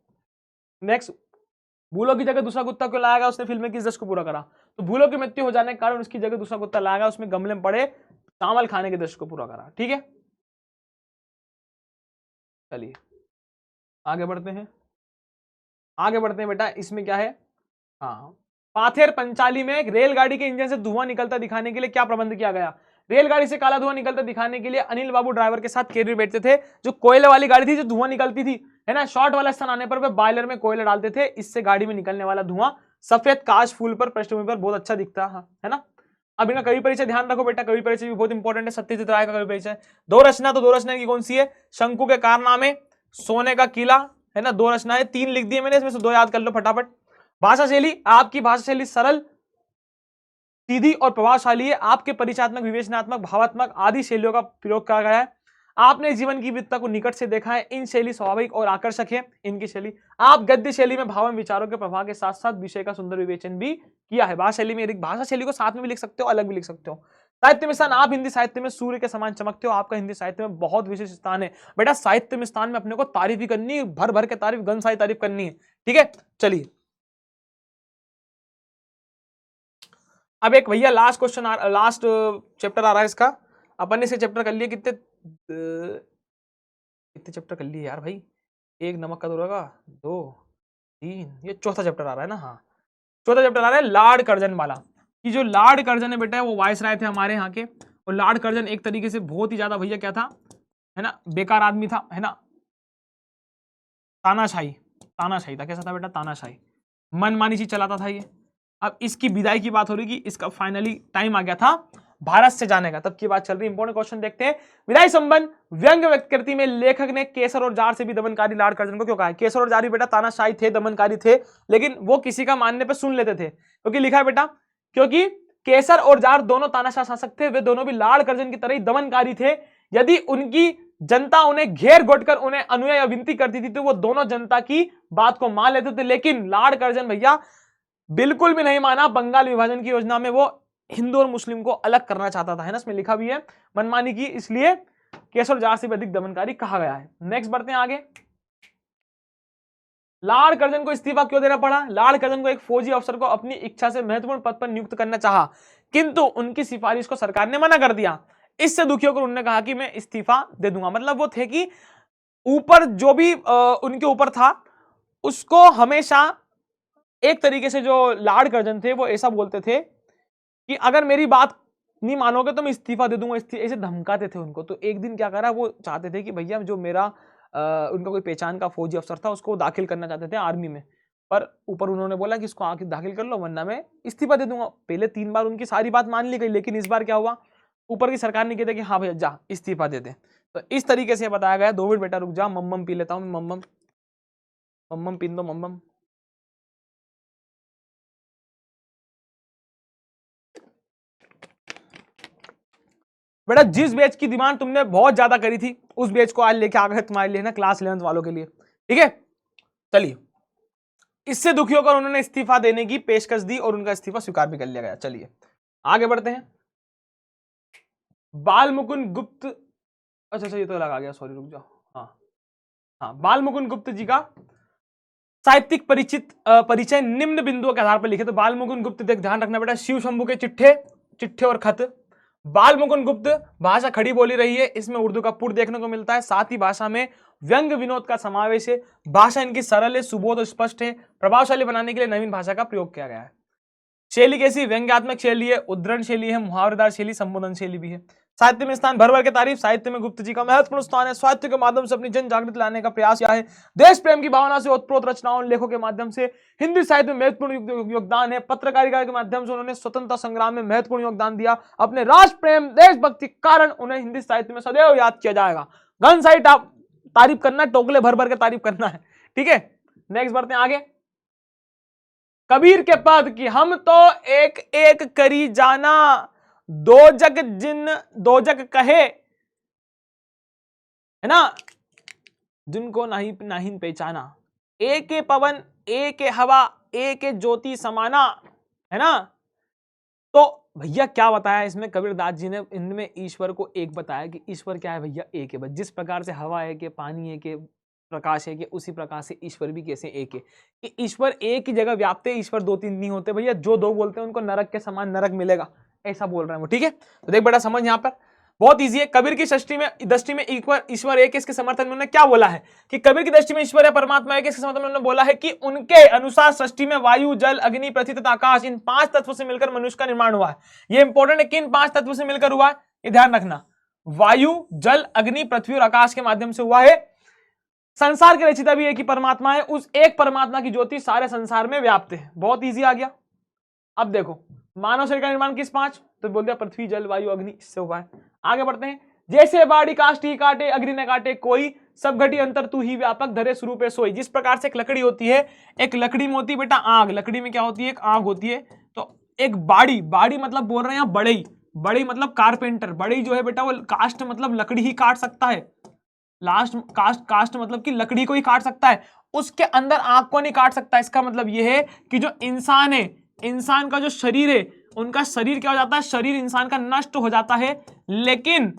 नेक्स्ट, भूलों की जगह दूसरा कुत्ता क्यों लाया गया? उसने फिल्म में किस दृश्य को पूरा करा? तो भूलों की मृत्यु हो जाने के कारण उसकी जगह दूसरा कुत्ता लाया गया, उसमें गमले में पड़े चावल खाने के दृश्य को पूरा करा। ठीक है, चलिए आगे बढ़ते हैं। आगे बढ़ते हैं बेटा, इसमें क्या है, हाँ, पाथेर पंचाली में एक रेलगाड़ी के इंजन से धुआं निकलता दिखाने के लिए क्या प्रबंध किया गया? रेलगाड़ी से काला धुआं निकलता दिखाने के लिए अनिल बाबू ड्राइवर के साथ कैरियर बैठते थे। जो कोयले वाली गाड़ी थी जो धुआं निकलती थी, है ना, शॉर्ट वाला स्थान आने पर वे बॉयलर में कोयला डालते थे, इससे गाड़ी में निकलने वाला धुआं सफेद काश फूल पर पृष्ठभूमि पर बहुत अच्छा दिखता है ना। अब इनका कवि परिचय ध्यान रखो बेटा, कवि परिचय भी बहुत इंपॉर्टेंट है। सत्यजीत राय का कवि परिचय, दो रचना, तो दो रचना की कौन सी है? शंकु के कारनामे, सोने का किला, है ना, दो रचनाएं, 3 लिख दिए मैंने, इसमें से 2 याद कर लो फटाफट। भाषा शैली, आपकी भाषा शैली सरल, सीधी और प्रभावशाली है। आपके परिचयात्मक, विवेचनात्मक, भावात्मक आदि शैलियों का प्रयोग किया गया है। आपने जीवन की विविधता को निकट से देखा है। इन शैली स्वाभाविक और आकर्षक है, इनकी शैली। आप गद्य शैली में भाव एवं विचारों के प्रभाव के साथ साथ विषय का सुंदर विवेचन भी किया है। भाषा शैली में, भाषा शैली को साथ में भी लिख सकते हो, अलग भी लिख सकते हो। साहित्य में स्थान, आप हिंदी साहित्य में सूर्य के समान चमकते हो, आपका हिंदी साहित्य में बहुत विशेष स्थान है। बेटा साहित्य में स्थान में अपने को तारीफ भी करनी है, भर भर के तारीफ, गन सारी तारीफ करनी है। ठीक है, चलिए अब एक भैया लास्ट क्वेश्चन, लास्ट चैप्टर आ रहा है इसका। अपन ने से चैप्टर कर लिए, कितने कितने चैप्टर कर लिए यार भाई? एक नमक का दूरगा, 2 3, ये चौथा चैप्टर आ रहा है ना। हाँ, चौथा चैप्टर आ रहा है लॉर्ड कर्जन वाला। कि जो लॉर्ड कर्जन है बेटा वो वाइस राय थे हमारे यहाँ के। और लॉर्ड कर्जन एक तरीके से बहुत ही ज्यादा भैया क्या था, है ना, बेकार आदमी था, है ना, तानाशाही, तानाशाही था। कैसा था बेटा? तानाशाही, मनमानी चीज चलाता था ये। अब इसकी विदाई की बात हो रही कि इसका फाइनली टाइम आ गया था भारत से जाने का, तब की बात चल रही। इंपॉर्टेंट क्वेश्चन देखते हैं। विदाई संबंध व्यंग व्यक्ति में लेखक ने केसर और जार से भी दमनकारी लॉर्ड कर्जन को क्यों कहा है? केसर और जार भी बेटा तानाशाही थे, दमनकारी थे, लेकिन वो किसी का मानने पर सुन लेते थे। क्योंकि लिखा है बेटा, क्योंकि केसर और जार दोनों तानाशाह शासक थे, वे दोनों भी लॉर्ड कर्जन की तरह ही दमनकारी थे। यदि उनकी जनता उन्हें घेर घोट कर उन्हें अनुयायी या विनती करती थी तो वो दोनों जनता की बात को मान लेते थे। लेकिन लॉर्ड कर्जन भैया बिल्कुल भी नहीं माना। बंगाल विभाजन की योजना में वो हिंदू और मुस्लिम को अलग करना चाहता था, है ना, इसमें लिखा भी है, मनमानी की, इसलिए केसर जार से भी अधिक दमनकारी कहा गया है। नेक्स्ट बढ़ते हैं आगे। लॉर्ड कर्जन को इस्तीफा क्यों देना पड़ा? लॉर्ड कर्जन को एक फौजी अफसर को अपनी इच्छा से महत्वपूर्ण पद पर नियुक्त करना चाहा, किंतु उनकी सिफारिश को सरकार ने मना कर दिया। इससे दुखी होकर उन्होंने कहा कि मैं इस्तीफा दे दूंगा। मतलब वो थे कि ऊपर जो भी उनके ऊपर था उसको हमेशा एक तरीके से, जो लॉर्ड कर्जन थे वो ऐसा बोलते थे कि अगर मेरी बात नहीं मानोगे तो मैं इस्तीफा दे दूंगा, ऐसे धमकाते थे उनको। तो एक दिन क्या करा, वो चाहते थे कि भैया जो मेरा उनका कोई पहचान का फौजी अफसर था उसको दाखिल करना चाहते थे आर्मी में, पर ऊपर उन्होंने बोला कि इसको आके दाखिल कर लो वरना मैं इस्तीफा दे दूंगा। पहले 3 बार उनकी सारी बात मान ली गई, लेकिन इस बार क्या हुआ, ऊपर की सरकार ने कहते कि हाँ भैया जा इस्तीफा दे दे। तो इस तरीके से बताया गया। 2 मिनट बेटा रुक जा, मम्मम पी लेता हूँ, मम्मम मम्मम पी दो, मम्मम। बेटा जिस बैच की डिमांड तुमने बहुत ज्यादा करी थी उस बैच को आज लेके आ गए तुम्हारे लिए ना, क्लास 11th वालों के लिए। ठीक है, चलिए इससे दुखी होकर उन्होंने इस्तीफा देने की पेशकश दी और उनका इस्तीफा स्वीकार भी कर लिया गया। चलिए आगे बढ़ते हैं। बाल मुकुंद गुप्त, अच्छा ये तो लगा गया, सॉरी रुक जाओ। हाँ, बाल मुकुंद गुप्त जी का साहित्यिक परिचय निम्न बिंदुओं के आधार पर लिखे। तो बाल मुकुंद गुप्त, देख ध्यान रखना बेटा, शिव शंभू के चिट्ठे और खत। बाल मुकुंद गुप्त भाषा खड़ी बोली रही है, इसमें उर्दू का पुट देखने को मिलता है, साथ ही भाषा में व्यंग विनोद का समावेश है। भाषा इनकी सरल है, सुबोध और स्पष्ट है। प्रभावशाली बनाने के लिए नवीन भाषा का प्रयोग किया गया है। शैली कैसी, व्यंग्यात्मक शैली है, उद्धरण शैली है, मुहावरेदार शैली, संबोधन शैली भी है। साहित्य में स्थान, भर भर के तारीफ। साहित्य में गुप्त जी का महत्वपूर्ण स्थान है। साहित्य के माध्यम से अपनी जन जागृति लाने का प्रयास किया है। देश प्रेम की भावना से ओतप्रोत रचनाओं, लेखों के माध्यम से हिंदी साहित्य में महत्वपूर्ण योगदान है। पत्रकारिता के माध्यम से उन्होंने स्वतंत्रता संग्राम में महत्वपूर्ण योगदान दिया। अपने राष्ट्र प्रेम, देशभक्ति के कारण उन्हें हिंदी साहित्य में सदैव याद किया जाएगा। गन साइट आप तारीफ करना, टोकले भर भर के तारीफ करना है, ठीक है। नेक्स्ट बढ़ते हैं आगे। कबीर के पद की हम तो एक एक करी जाना, दो जग कहे, है ना, जिनको नहीं पहचाना। एक पवन एक हवा एक ज्योति समाना, है ना। तो भैया क्या बताया इसमें कबीरदास जी ने, इनमें ईश्वर को एक बताया कि ईश्वर क्या है भैया, एक है। जिस प्रकार से हवा है कि पानी है कि प्रकाश है कि, उसी प्रकार से ईश्वर भी कैसे एक है कि ईश्वर एक ही जगह व्याप्त है। ईश्वर दो तीन नहीं होते भैया, जो दो बोलते हैं उनको नरक के समान नरक मिलेगा, ऐसा बोल रहे हैं वो, ठीक है। तो देख बेटा समझ, यहां पर बहुत इजी है। कबीर की दृष्टि में ईश्वर एक, इसके समर्थन में उन्होंने क्या बोला है कि कबीर की दृष्टि में ईश्वर है, परमात्मा है। इसके समर्थन में उन्होंने बोला है कि उनके अनुसार सृष्टि में वायु, जल, अग्नि, पृथ्वी तथा आकाश, इन 5 तत्वों से मिलकर मनुष्य का निर्माण हुआ है। ये इंपॉर्टेंट है, किन 5 तत्वों से मिलकर हुआ है, ये ध्यान रखना। वायु, जल, अग्नि, पृथ्वी और आकाश के माध्यम से हुआ है। संसार के रचयिता भी एक ही परमात्मा है, उस एक परमात्मा की ज्योति सारे संसार में व्याप्त है। बहुत इजी आ गया। अब देखो मानव शरीर का निर्माण किस 5, तो बोल दिया पृथ्वी, जल, वायु, अग्नि, इससे हुआ है। आगे बढ़ते हैं। जैसे बाड़ी काष्ठी काटे, अग्नि न काटे कोई, सब घटी अंतर तू ही व्यापक, धरे स्वरूप सोई। जिस प्रकार से एक लकड़ी होती है, एक लकड़ी में होती है बेटा आग, लकड़ी में क्या होती है, एक आग होती है। तो एक बाड़ी मतलब बोल रहे हैं यहाँ बड़ई मतलब कारपेंटर। बड़ई जो है बेटा वो कास्ट मतलब लकड़ी ही काट सकता है। कास्ट मतलब कि लकड़ी को ही काट सकता है, उसके अंदर आग को नहीं काट सकता। इसका मतलब यह है कि जो इंसान है, इंसान का जो शरीर है, उनका शरीर क्या हो जाता है, शरीर इंसान का नष्ट हो जाता है, लेकिन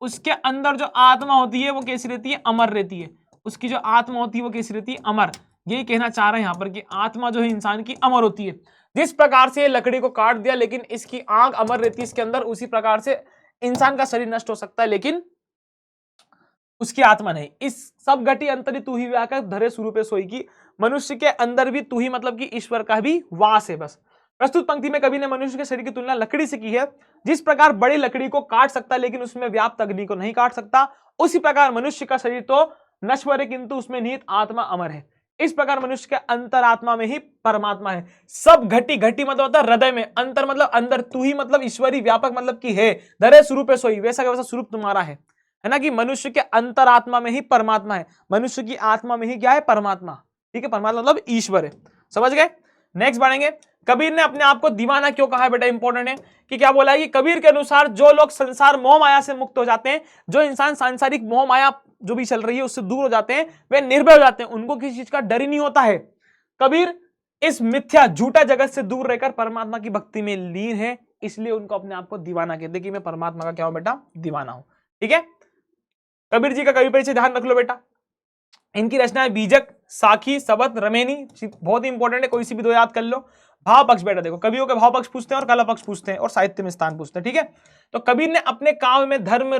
उसके अंदर जो आत्मा होती है वो कैसी रहती है, अमर रहती है। उसकी जो आत्मा होती है वो कैसी रहती है, अमर। यही कहना चाह रहे हैं यहां पर कि आत्मा जो है इंसान की अमर होती है। जिस प्रकार से लकड़ी को काट दिया लेकिन इसकी आग अमर रहती है इसके अंदर, उसी प्रकार से इंसान का शरीर नष्ट हो सकता है लेकिन उसकी आत्मा नहीं। इस सब घटी अंतरी तू ही व्याकर, धरे स्वरूपे सोई की, मनुष्य के अंदर भी तू ही मतलब कि ईश्वर का भी वास है। बस प्रस्तुत पंक्ति में कवि ने मनुष्य के शरीर की तुलना लकड़ी से की है। जिस प्रकार बड़ी लकड़ी को काट सकता है लेकिन उसमें व्याप्त अग्नि को नहीं काट सकता, उसी प्रकार मनुष्य का शरीर तो नश्वर है किंतु उसमें निहित आत्मा अमर है। इस प्रकार मनुष्य के अंतरात्मा में ही परमात्मा है। सब घटी मतलब होता है हृदय में, अंतर मतलब अंदर, तू ही मतलब ईश्वरी, व्यापक मतलब की है, धरे स्वरूप सोई, वैसा का वैसा स्वरूप तुम्हारा है ना, कि मनुष्य के अंतरात्मा में ही परमात्मा है। मनुष्य की आत्मा में ही क्या है, परमात्मा, ठीक है। परमात्मा मतलब ईश्वर है, समझ गए। नेक्स्ट बढ़ेंगे। कबीर ने अपने आप को दीवाना क्यों कहा है बेटा, इंपॉर्टेंट है कि क्या बोला है कि कबीर के अनुसार जो लोग संसार मोह माया से मुक्त हो जाते हैं, जो इंसान सांसारिक मोह माया जो भी चल रही है उससे दूर हो जाते हैं, वे निर्भय हो जाते हैं, उनको किसी चीज का डर ही नहीं होता है। कबीर इस मिथ्या झूठा जगत से दूर रहकर परमात्मा की भक्ति में लीन है, इसलिए उनको अपने आप को दीवाना कहते हैं कि मैं परमात्मा का क्या हूं बेटा, दीवाना हूं, ठीक है। कबीर जी का कवि परिचय ध्यान रख लो बेटा। इनकी रचनाएं बीजक, साखी, सबद, रमेनी, बहुत ही इंपॉर्टेंट है, कोई सी भी दो याद कर लो। भाव पक्ष बेटा देखो, कवियों के भाव पक्ष पूछते हैं और कला पक्ष पूछते हैं और साहित्य में स्थान पूछते हैं, ठीक है। तो कबीर ने अपने काव्य में धर्म,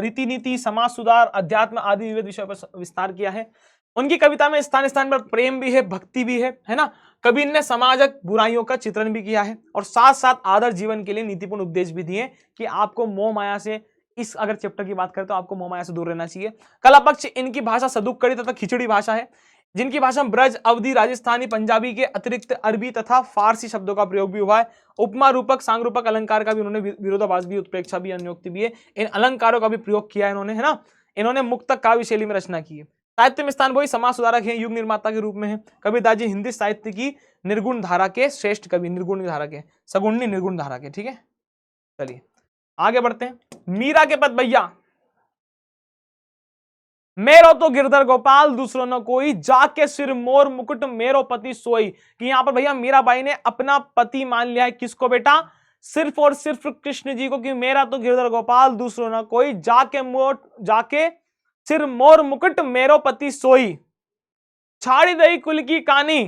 रीति नीति, समाज सुधार, अध्यात्म आदि विविध विषयों पर विस्तार किया है। उनकी कविता में स्थान स्थान पर प्रेम भी है, भक्ति भी है ना। कबीर ने समाजक बुराइयों का चित्रण भी किया है और साथ साथ आदर्श जीवन के लिए नीतिपूर्ण उपदेश भी दिए कि आपको मोह माया से, इस अगर चैप्टर की बात करें तो आपको मोह माया से दूर रहना चाहिए। कला पक्ष, इनकी भाषा सदुक कड़ी तथा खिचड़ी भाषा है, जिनकी भाषा में ब्रज, अवधी, राजस्थानी, पंजाबी के अतिरिक्त अरबी तथा फारसी शब्दों का प्रयोग भी हुआ है। उपमा रूपक, सांगरूपक अलंकार का भी उन्होंने विरोधाभास भी, उत्प्रेक्षा भी, अन्योक्ति भी है, इन अलंकारों का भी प्रयोग किया है इन्होंने, है ना। इन्होंने मुक्तक काव्य शैली में रचना की है। साहित्य में स्थान वही समाज सुधारक है, युग निर्माता के रूप में है। कबीरदास जी हिंदी साहित्य की निर्गुण धारा के श्रेष्ठ कवि, निर्गुण धारा के, सगुणी निर्गुण धारा के, ठीक है। चलिए आगे बढ़ते हैं। मीरा के पद भैया, मेरो तो गिरधर गोपाल दूसरो न कोई, जाके सिर मोर मुकुट मेरो पति सोई। कि यहां पर भैया मीराबाई ने अपना पति मान लिया है किसको बेटा, सिर्फ और सिर्फ कृष्ण जी को, कि मेरा तो गिरधर गोपाल दूसरो न कोई, जाके सिर मोर मुकुट मेरो पति सोई। छाड़ी दई कुल की कहानी,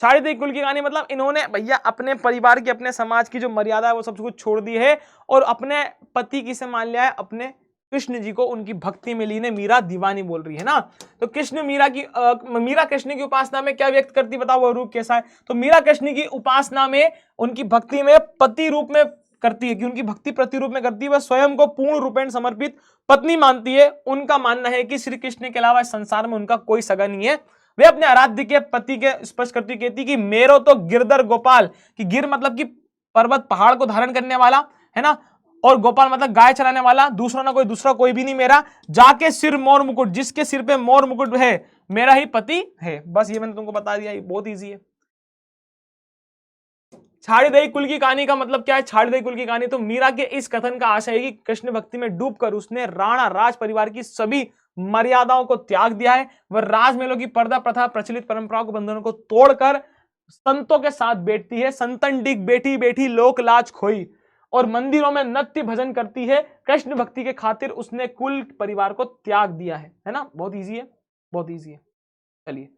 छाड़ी दई कुल की कहानी मतलब इन्होंने भैया अपने परिवार की, अपने समाज की जो मर्यादा है वो सब कुछ छोड़ दी है और अपने पति की से मान लिया है अपने कृष्ण जी को, उनकी भक्ति में लीन है। मीरा दीवानी बोल रही है ना। तो कृष्ण मीरा कृष्ण की उपासना में क्या व्यक्त करती, बताओ वो रूप कैसा है। तो मीरा कृष्ण की उपासना में, उनकी भक्ति में पति रूप में करती है, कि उनकी भक्ति प्रति रूप में करती है। वह स्वयं को पूर्ण रूपेण समर्पित पत्नी मानती है। उनका मानना है कि श्री कृष्ण के अलावा संसार में उनका कोई सगा नहीं है। वे अपने आराध्य के पति के स्पष्ट करती, कहती कि मेरो तो गिरधर गोपाल, कि गिर मतलब कि पर्वत पहाड़ को धारण करने वाला है ना, और गोपाल मतलब गाय चलाने वाला, दूसरा कोई भी नहीं मेरा, जाके सिर मोर मुकुट, जिसके सिर पे मोर मुकुट है मेरा ही पति है। बस ये मैंने तुमको बता दिया, ये बहुत इजी है। छाड़ी दई कुल की कहानी का मतलब क्या है, छाड़ी दई कुल की कहानी, तो मीरा के इस कथन का आशय है कि कृष्ण भक्ति में डूबकर उसने राणा राज परिवार की सभी मर्यादाओं को त्याग दिया है। वह राजमहलों की पर्दा प्रथा, प्रचलित परंपराओं के बंधनों को तोड़कर संतों के साथ बैठती है। संतन डिग बैठी बैठी लोक लाज खोई, और मंदिरों में नृत्य भजन करती है। कृष्ण भक्ति के खातिर उसने कुल परिवार को त्याग दिया है ना। बहुत इजी है, बहुत इजी है। चलिए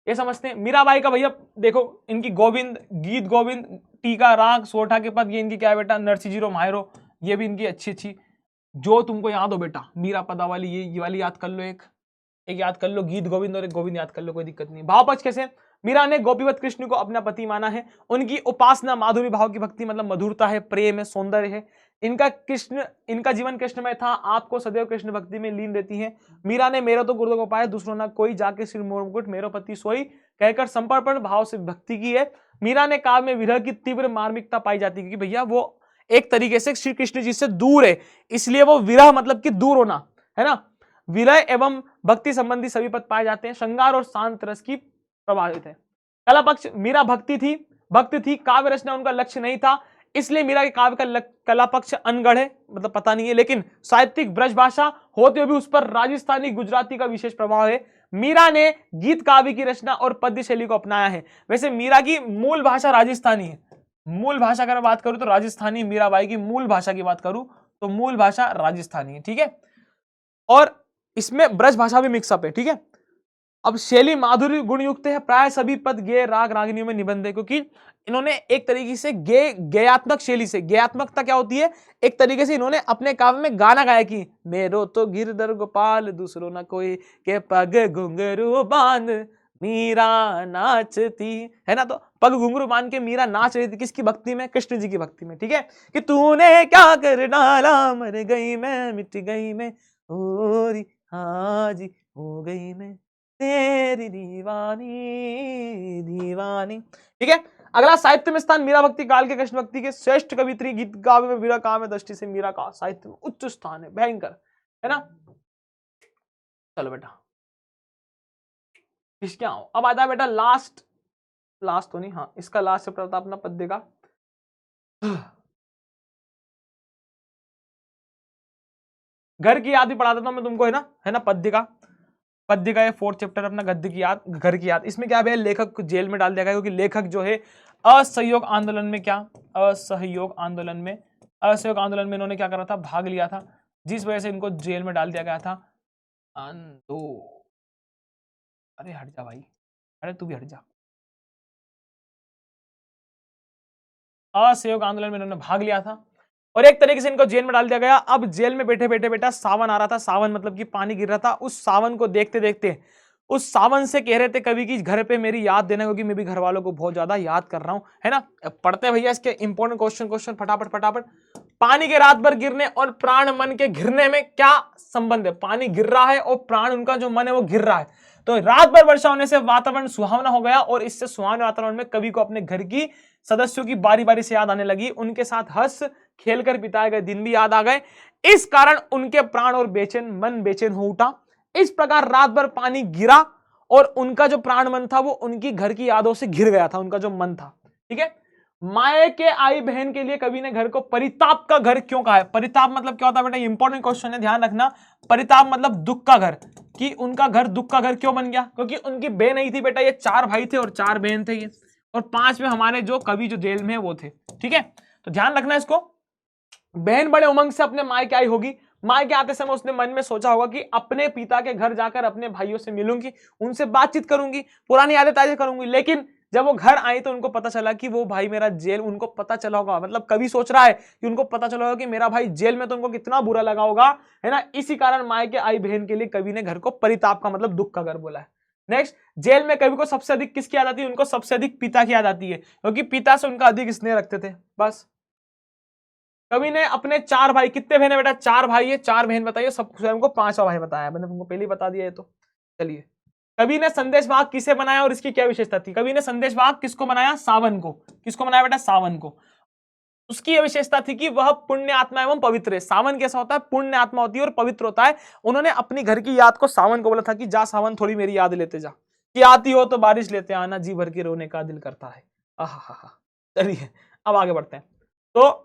ये समझते हैं। मीराबाई का भैया देखो, इनकी गोविंद, गीत गोविंद, टीका, राग, सोठा के पद, ये इनकी क्या है बेटा, नरसिंह मायरो, ये भी इनकी अच्छी अच्छी जो तुमको याद हो बेटा, मीरा पदावली, ये वाली याद कर लो, एक याद कर लो, गीत गोविंद और एक गोविंद याद कर लो, कोई दिक्कत नहीं। भाव पक्ष कैसे, मीरा ने गोपीवत कृष्ण को अपना पति माना है। उनकी उपासना माधुरी भाव की भक्ति मतलब मधुरता है, प्रेम है, सौंदर्य है। इनका जीवन कृष्णमय था, आपको सदैव कृष्ण भक्ति में लीन रहती है। मीरा ने मेरो तो गुरु को पाए दूसरों ना कोई, जाके सिर मोर मुकुट मेरो पति सोई कहकर समर्पण भाव से भक्ति की है। मीरा ने काव्य में विरह की तीव्र मार्मिकता पाई जाती है, क्योंकि भैया वो एक तरीके से श्री कृष्ण जी से दूर है, इसलिए वो विरह मतलब कि दूर होना है ना। विलय एवं भक्ति संबंधी सभी पद पाए जाते हैं। श्रृंगार और शांत रस की प्रभावित है। कला पक्ष, मीरा भक्ति थी, काव्य रचना उनका लक्ष्य नहीं था, इसलिए मीरा के काव्य का कला पक्ष अनगढ़ है, मतलब पता नहीं है। लेकिन साहित्यिक ब्रज भाषा होते हुए भी उस पर राजस्थानी गुजराती का विशेष प्रभाव है। मीरा ने गीत काव्य की रचना और पद्य शैली को अपनाया है। वैसे मीरा की मूल भाषा राजस्थानी है, मूल भाषा अगर मैं बात करूं तो राजस्थानी, मीराबाई की मूल भाषा की बात करूं तो मूल भाषा राजस्थानी है, ठीक है। और इसमें ब्रज भाषा भी मिक्सअप है, ठीक है। अब शैली माधुरी गुण युक्त है, प्राय सभी पद गेय राग रागिनियों में निबंध है, क्योंकि इन्होंने एक तरीके से गेयात्मक शैली से, गेयात्मकता क्या होती है, एक तरीके से इन्होंने अपने काव्य में गाना गाया कि मेरो तो गिरधर गोपाल दूसरो न कोई, के पग घुंघरू बांध मीरा नाचती, है ना। तो पग घुंघरू बांध के मीरा नाच रही थी, किसकी भक्ति में, कृष्ण जी की भक्ति में, ठीक है। कि तूने क्या कर डाला, मर गई मैं, मिट गई मैं, ओरी हाजी हो गई मैं तेरी दीवानी दीवानी, ठीक है। अगला साहित्य में स्थान, मीरा भक्ति काल के कृष्ण भक्ति के श्रेष्ठ कवित्री, गीत काव्य में मीरा काव्य दृष्टि से मीरा का साहित्य में उच्च स्थान है, भयंकर, है ना। चलो बेटा क्या हो, अब आता है बेटा लास्ट तो नहीं, हाँ इसका लास्ट चैप्टर था अपना पद्य का। घर की याद भी पढ़ा देता हूं मैं तुमको, है ना, पद्य का ये 4th चैप्टर अपना, गद्य की याद, घर की याद। इसमें क्या है, लेखक को जेल में डाल दिया गया, क्योंकि लेखक जो है असहयोग आंदोलन में इन्होंने क्या करा था, भाग लिया था, जिस वजह से इनको जेल में डाल दिया गया था। अरे हट जा भाई, अरे तू भी हट जा। असहयोग आंदोलन में इन्होंने भाग लिया था और एक तरीके से इनको जेल में डाल दिया गया। अब जेल में बैठे बैठे बेटा सावन आ रहा था, सावन मतलब कि पानी गिर रहा था। उस सावन को देखते देखते उस सावन से कह रहे थे कवि की घर पे मेरी याद देना, क्योंकि मैं भी घर वालों को बहुत ज्यादा याद कर रहा हूं, है ना। पढ़ते भैया इसके इंपॉर्टेंट क्वेश्चन फटाफट। पानी के रात भर गिरने और प्राण मन के घिरने में क्या संबंध है। पानी गिर रहा है और प्राण उनका जो मन है वो गिर रहा है। तो रात भर वर्षा होने से वातावरण सुहावना हो गया और इससे सुहावने वातावरण में कवि को अपने घर की सदस्यों की बारी बारी से याद आने लगी। उनके साथ हंस खेलकर बिताए गए दिन भी याद आ गए। इस कारण उनके प्राण और मन बेचैन हो उठा। इस प्रकार रात भर पानी गिरा और उनका जो प्राण मन था वो उनकी घर की यादों से घिर गया था, उनका जो मन था, ठीक है। माए के आई बहन के लिए कवि ने घर को परिताप का घर क्यों कहा है? परिताप मतलब क्या होता है बेटा? इंपॉर्टेंट क्वेश्चन है, ध्यान रखना। परिताप मतलब दुख का घर, कि उनका घर दुख का घर क्यों बन गया? क्योंकि उनकी बहन नहीं थी बेटा, ये 4 भाई थे और 4 बहन थे ये, और 5 में हमारे जो कवि जो जेल में है वो थे। ठीक है, तो ध्यान रखना इसको। बहन बड़े उमंग से अपने माए के आई होगी, माए के आते समय उसने मन में सोचा होगा कि अपने पिता के घर जाकर अपने भाइयों से मिलूंगी, उनसे बातचीत करूंगी, पुरानी यादें ताजा करूंगी। लेकिन जब वो घर आई तो उनको पता चला कि वो भाई मेरा जेल, उनको पता चला होगा, मतलब कवि सोच रहा है कि उनको पता चला होगा कि मेरा भाई जेल में, तो उनको कितना बुरा लगा होगा, है ना। इसी कारण माए के आई बहन के लिए कवि ने घर को परिताप का मतलब दुख का घर बोला है। नेक्स्ट, जेल में कवि को सबसे अधिक किसकी याद आती है? उनको सबसे अधिक पिता की याद आती है, क्योंकि पिता से उनका अधिक स्नेह रखते थे। बस, कवि ने अपने 4 भाई, कितने बहन है बेटा? 4 भाई है, 4 बहन बताइए। सब स्वयं को 5वां भाई बताया, मैंने तुमको पहले ही बता दिया है। तो चलिए, कवि ने संदेश वाहक किसे बनाया और इसकी क्या विशेषता थी? कवि ने संदेश वाहक किसको बनाया? सावन को। किसको बनाया बेटा? सावन को। उसकी यह विशेषता थी कि वह पुण्य आत्मा एवं पवित्र है। सावन कैसा होता है? पुण्य आत्मा होती है और पवित्र होता है। उन्होंने अपनी घर की याद को सावन को बोला था कि जा सावन, थोड़ी मेरी याद लेते जा, कि आती हो तो बारिश लेते आना, जी भर के रोने का दिल करता है। आहा। चलिए अब आगे बढ़ते हैं। तो